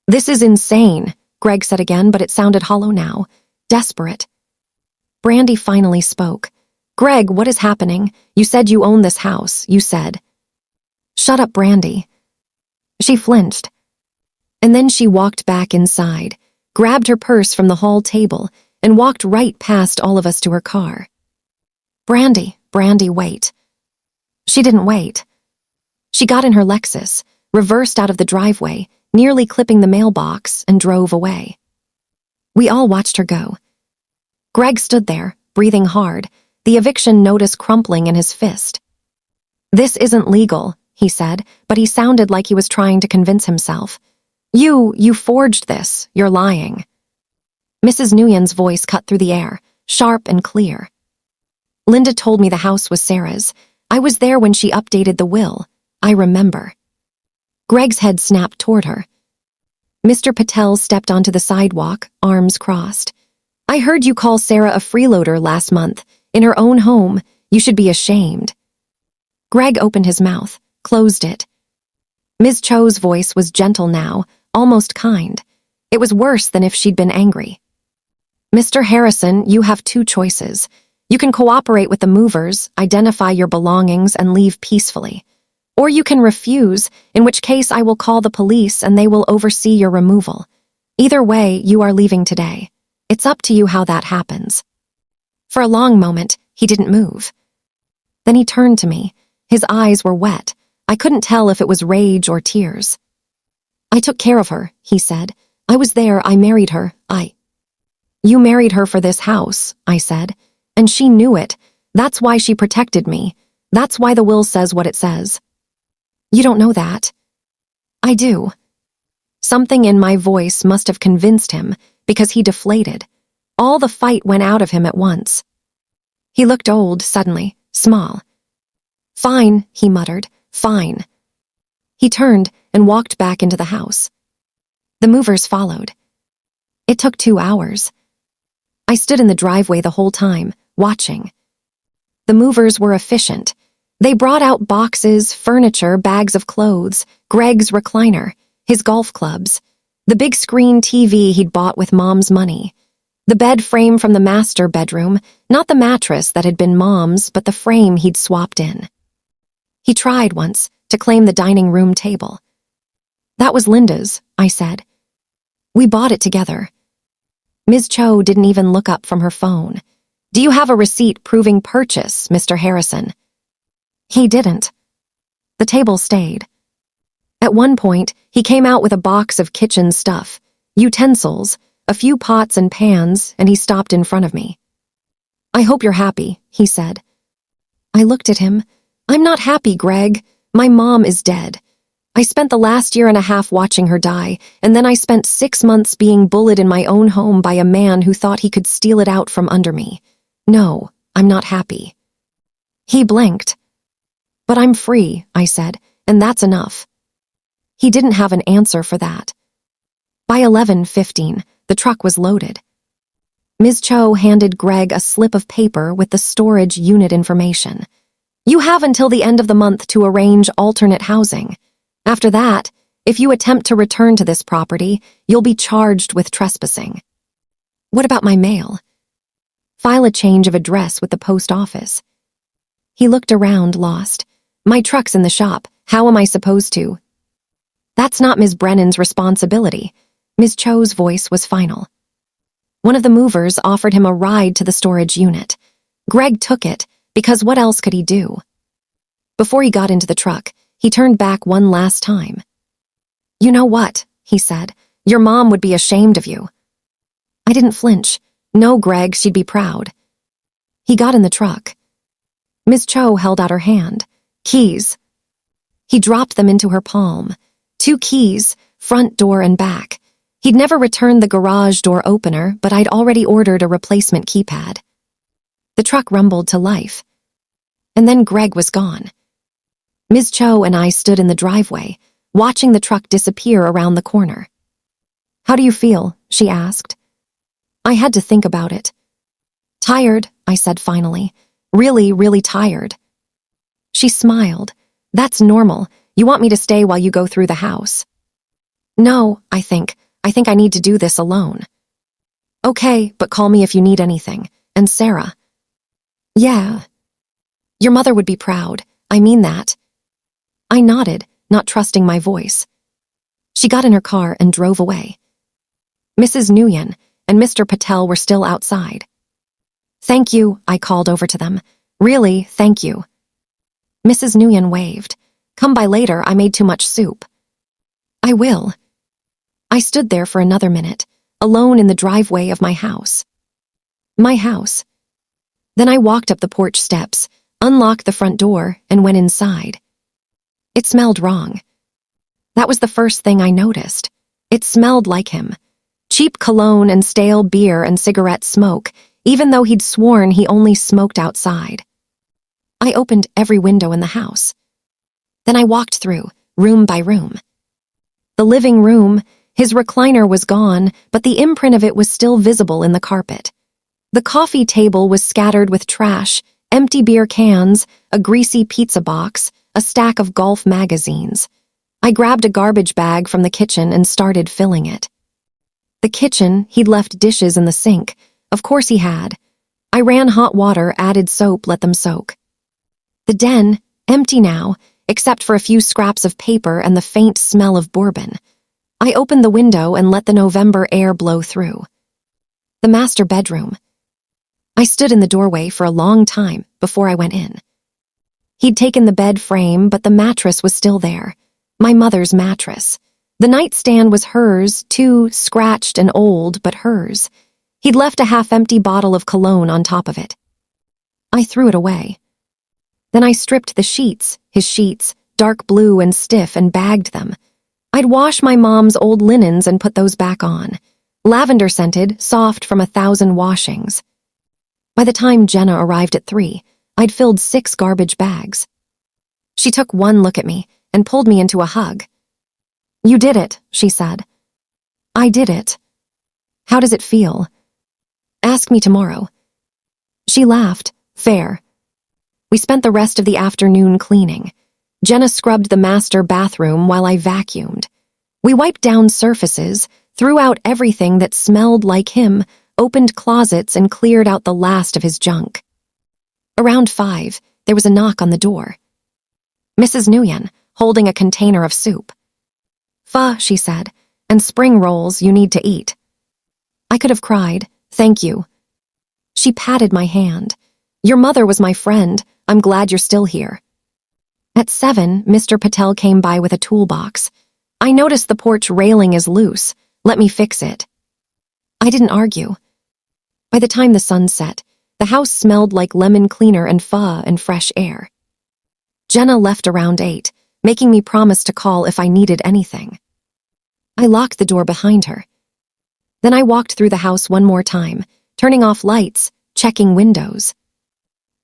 This is insane, Greg said again, but it sounded hollow now. Desperate. Brandy finally spoke. Greg, what is happening? You said you own this house, you said. Shut up, Brandy. She flinched. And then she walked back inside, grabbed her purse from the hall table, and walked right past all of us to her car. Brandy, wait. She didn't wait. She got in her Lexus, reversed out of the driveway, nearly clipping the mailbox, and drove away. We all watched her go. Greg stood there, breathing hard, the eviction notice crumpling in his fist. This isn't legal, he said, but he sounded like he was trying to convince himself. You forged this. You're lying. Mrs. Nguyen's voice cut through the air, sharp and clear. Linda told me the house was Sarah's. I was there when she updated the will. I remember. Greg's head snapped toward her. Mr. Patel stepped onto the sidewalk, arms crossed. I heard you call Sarah a freeloader last month. In her own home. You should be ashamed. Greg opened his mouth, closed it. Ms. Cho's voice was gentle now, almost kind. It was worse than if she'd been angry. "Mr. Harrison, you have two choices. You can cooperate with the movers, identify your belongings, and leave peacefully. Or you can refuse, in which case I will call the police and they will oversee your removal. Either way, you are leaving today. It's up to you how that happens." For a long moment, he didn't move. Then he turned to me. His eyes were wet. I couldn't tell if it was rage or tears. "I took care of her," he said. "I was there, I married her, You married her for this house," I said. "And she knew it. That's why she protected me. That's why the will says what it says." "You don't know that." "I do." Something in my voice must have convinced him, because he deflated. All the fight went out of him at once. He looked old, suddenly, small. "Fine," he muttered, "fine." He turned and walked back into the house. The movers followed. It took 2 hours. I stood in the driveway the whole time, watching. The movers were efficient. They brought out boxes, furniture, bags of clothes, Greg's recliner, his golf clubs, the big screen TV he'd bought with Mom's money, the bed frame from the master bedroom, not the mattress that had been Mom's, but the frame he'd swapped in. He tried once to claim the dining room table. "That was Linda's," I said. "We bought it together." Ms. Cho didn't even look up from her phone. "Do you have a receipt proving purchase, Mr. Harrison?" He didn't. The table stayed. At one point, he came out with a box of kitchen stuff, utensils, a few pots and pans, and he stopped in front of me. "I hope you're happy," he said. I looked at him. "I'm not happy, Greg. My mom is dead. I spent the last year and a half watching her die, and then I spent 6 months being bullied in my own home by a man who thought he could steal it out from under me. No, I'm not happy." He blinked. "But I'm free," I said, "and that's enough." He didn't have an answer for that. By 11:15, the truck was loaded. Ms. Cho handed Greg a slip of paper with the storage unit information. "You have until the end of the month to arrange alternate housing. After that, if you attempt to return to this property, you'll be charged with trespassing." "What about my mail?" "File a change of address with the post office." He looked around, lost. "My truck's in the shop. How am I supposed to?" "That's not Ms. Brennan's responsibility." Ms. Cho's voice was final. One of the movers offered him a ride to the storage unit. Greg took it, because what else could he do? Before he got into the truck, he turned back one last time. "You know what?" he said. "Your mom would be ashamed of you." I didn't flinch. "No, Greg, she'd be proud." He got in the truck. Ms. Cho held out her hand. "Keys." He dropped them into her palm. 2 keys, front door and back. He'd never returned the garage door opener, but I'd already ordered a replacement keypad. The truck rumbled to life. And then Greg was gone. Ms. Cho and I stood in the driveway, watching the truck disappear around the corner. "How do you feel?" she asked. I had to think about it. "Tired," I said finally. "Really, really tired." She smiled. "That's normal. You want me to stay while you go through the house?" "No, I think I need to do this alone." "Okay, but call me if you need anything. And Sarah." "Yeah." "Your mother would be proud. I mean that." I nodded, not trusting my voice. She got in her car and drove away. Mrs. Nguyen and Mr. Patel were still outside. "Thank you," I called over to them. "Really, thank you." Mrs. Nguyen waved. "Come by later, I made too much soup." "I will." I stood there for another minute, alone in the driveway of my house. My house. Then I walked up the porch steps, unlocked the front door, and went inside. It smelled wrong. That was the first thing I noticed. It smelled like him. Cheap cologne and stale beer and cigarette smoke, even though he'd sworn he only smoked outside. I opened every window in the house. Then I walked through, room by room. The living room, his recliner was gone, but the imprint of it was still visible in the carpet. The coffee table was scattered with trash, empty beer cans, a greasy pizza box, a stack of golf magazines. I grabbed a garbage bag from the kitchen and started filling it. The kitchen, he'd left dishes in the sink. Of course he had. I ran hot water, added soap, let them soak. The den, empty now, except for a few scraps of paper and the faint smell of bourbon. I opened the window and let the November air blow through. The master bedroom. I stood in the doorway for a long time before I went in. He'd taken the bed frame, but the mattress was still there. My mother's mattress. The nightstand was hers, too, scratched and old, but hers. He'd left a half-empty bottle of cologne on top of it. I threw it away. Then I stripped the sheets, his sheets, dark blue and stiff, and bagged them. I'd wash my mom's old linens and put those back on. Lavender-scented, soft from 1,000 washings. By the time Jenna arrived at 3, I'd filled 6 garbage bags. She took one look at me and pulled me into a hug. "You did it," she said. "I did it. How does it feel? Ask me tomorrow." She laughed. "Fair." We spent the rest of the afternoon cleaning. Jenna scrubbed the master bathroom while I vacuumed. We wiped down surfaces, threw out everything that smelled like him, opened closets, and cleared out the last of his junk. Around 5, there was a knock on the door. Mrs. Nguyen, holding a container of soup. "Pho," she said, "and spring rolls you need to eat." I could have cried, "Thank you." She patted my hand. "Your mother was my friend. I'm glad you're still here." At 7, Mr. Patel came by with a toolbox. "I noticed the porch railing is loose. Let me fix it." I didn't argue. By the time the sun set, the house smelled like lemon cleaner and pho and fresh air. Jenna left around 8, making me promise to call if I needed anything. I locked the door behind her. Then I walked through the house one more time, turning off lights, checking windows.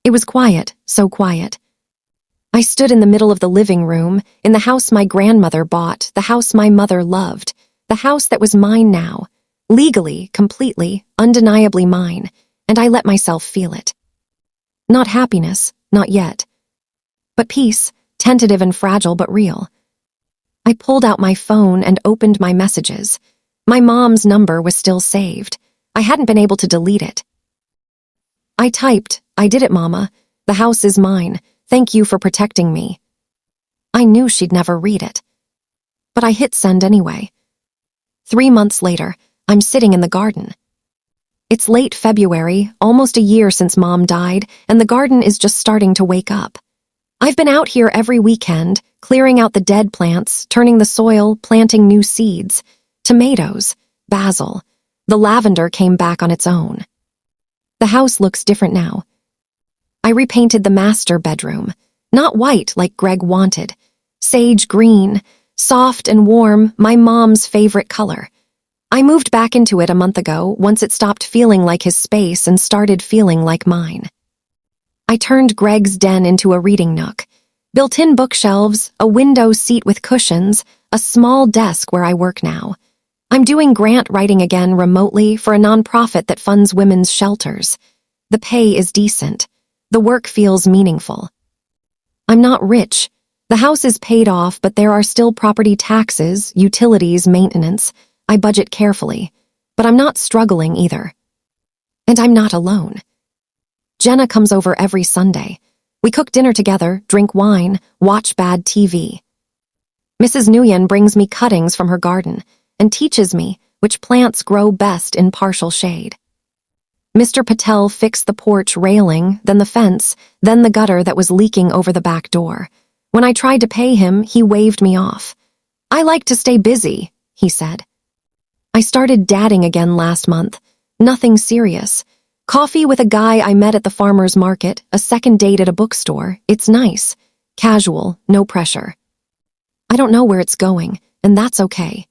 It was quiet, so quiet. I stood in the middle of the living room, in the house my grandmother bought, the house my mother loved, the house that was mine now, legally, completely, undeniably mine, and I let myself feel it. Not happiness, not yet. But peace, tentative and fragile but real. I pulled out my phone and opened my messages. My mom's number was still saved. I hadn't been able to delete it. I typed, "I did it, Mama. The house is mine. Thank you for protecting me." I knew she'd never read it. But I hit send anyway. 3 months later, I'm sitting in the garden. It's late February, almost a year since Mom died, and the garden is just starting to wake up. I've been out here every weekend, clearing out the dead plants, turning the soil, planting new seeds. Tomatoes, basil. The lavender came back on its own. The house looks different now. I repainted the master bedroom. Not white like Greg wanted. Sage green, soft and warm, my mom's favorite color. I moved back into it a month ago, once it stopped feeling like his space and started feeling like mine. I turned Greg's den into a reading nook. Built-in bookshelves, a window seat with cushions, a small desk where I work now. I'm doing grant writing again remotely for a nonprofit that funds women's shelters. The pay is decent. The work feels meaningful. I'm not rich. The house is paid off, but there are still property taxes, utilities, maintenance. I budget carefully, but I'm not struggling either. And I'm not alone. Jenna comes over every Sunday. We cook dinner together, drink wine, watch bad TV. Mrs. Nguyen brings me cuttings from her garden and teaches me which plants grow best in partial shade. Mr. Patel fixed the porch railing, then the fence, then the gutter that was leaking over the back door. When I tried to pay him, he waved me off. "I like to stay busy," he said. I started dadding again last month. Nothing serious. Coffee with a guy I met at the farmer's market, a second date at a bookstore. It's nice. Casual, no pressure. I don't know where it's going, and that's okay.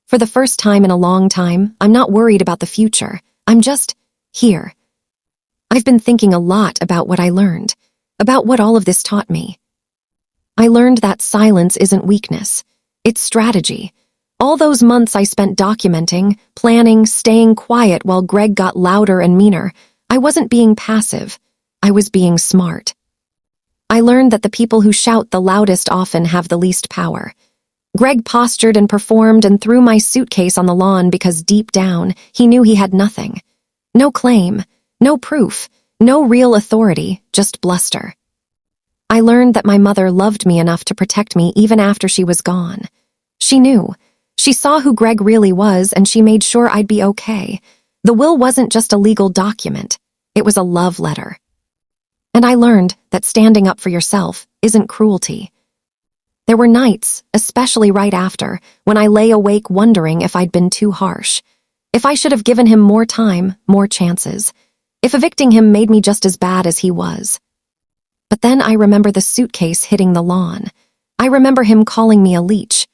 For the first time in a long time, I'm not worried about the future. I'm just here. I've been thinking a lot about what I learned, about what all of this taught me. I learned that silence isn't weakness. It's strategy. All those months I spent documenting, planning, staying quiet while Greg got louder and meaner, I wasn't being passive. I was being smart. I learned that the people who shout the loudest often have the least power. Greg postured and performed and threw my suitcase on the lawn because deep down, he knew he had nothing. No claim, no proof, no real authority, just bluster. I learned that my mother loved me enough to protect me even after she was gone. She knew. She saw who Greg really was, and she made sure I'd be okay. The will wasn't just a legal document. It was a love letter. And I learned that standing up for yourself isn't cruelty. There were nights, especially right after, when I lay awake wondering if I'd been too harsh. If I should have given him more time, more chances. If evicting him made me just as bad as he was. But then I remember the suitcase hitting the lawn. I remember him calling me a leech.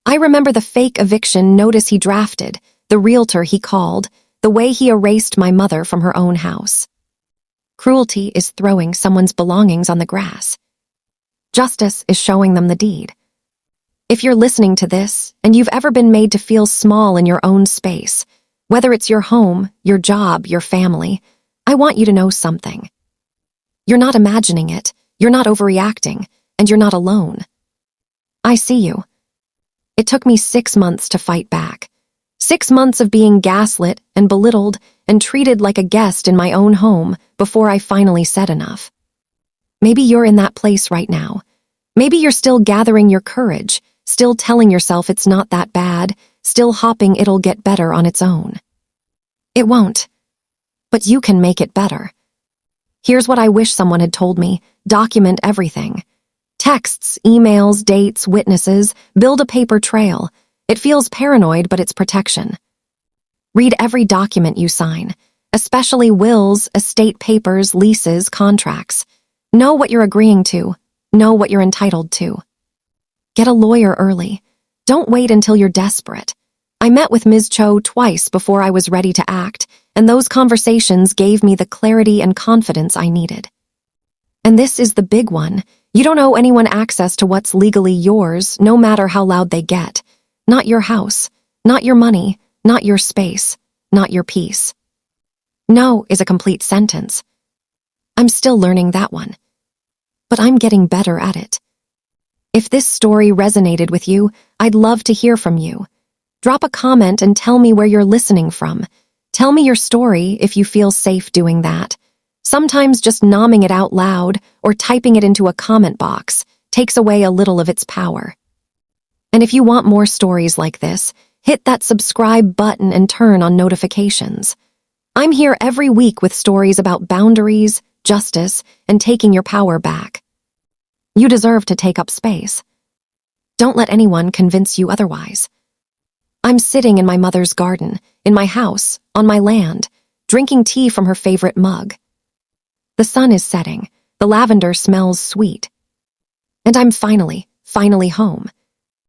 I remember the fake eviction notice he drafted, the realtor he called, the way he erased my mother from her own house. Cruelty is throwing someone's belongings on the grass. Justice is showing them the deed. If you're listening to this, and you've ever been made to feel small in your own space, whether it's your home, your job, your family, I want you to know something. You're not imagining it, you're not overreacting, and you're not alone. I see you. It took me 6 months to fight back. 6 months of being gaslit and belittled and treated like a guest in my own home before I finally said enough. Maybe you're in that place right now. Maybe you're still gathering your courage, still telling yourself it's not that bad, still hoping it'll get better on its own. It won't. But you can make it better. Here's what I wish someone had told me. Document everything. Texts, emails, dates, witnesses, build a paper trail. It feels paranoid, but it's protection. Read every document you sign, especially wills, estate papers, leases, contracts. Know what you're agreeing to. Know what you're entitled to. Get a lawyer early. Don't wait until you're desperate. I met with Ms. Cho twice before I was ready to act, and those conversations gave me the clarity and confidence I needed. And this is the big one. You don't owe anyone access to what's legally yours, no matter how loud they get. Not your house, not your money, not your space, not your peace. No is a complete sentence. I'm still learning that one. But I'm getting better at it. If this story resonated with you, I'd love to hear from you. Drop a comment and tell me where you're listening from. Tell me your story if you feel safe doing that. Sometimes just nomming it out loud or typing it into a comment box takes away a little of its power. And if you want more stories like this, hit that subscribe button and turn on notifications. I'm here every week with stories about boundaries, justice, and taking your power back. You deserve to take up space. Don't let anyone convince you otherwise. I'm sitting in my mother's garden, in my house, on my land, drinking tea from her favorite mug. The sun is setting, the lavender smells sweet. And I'm finally home.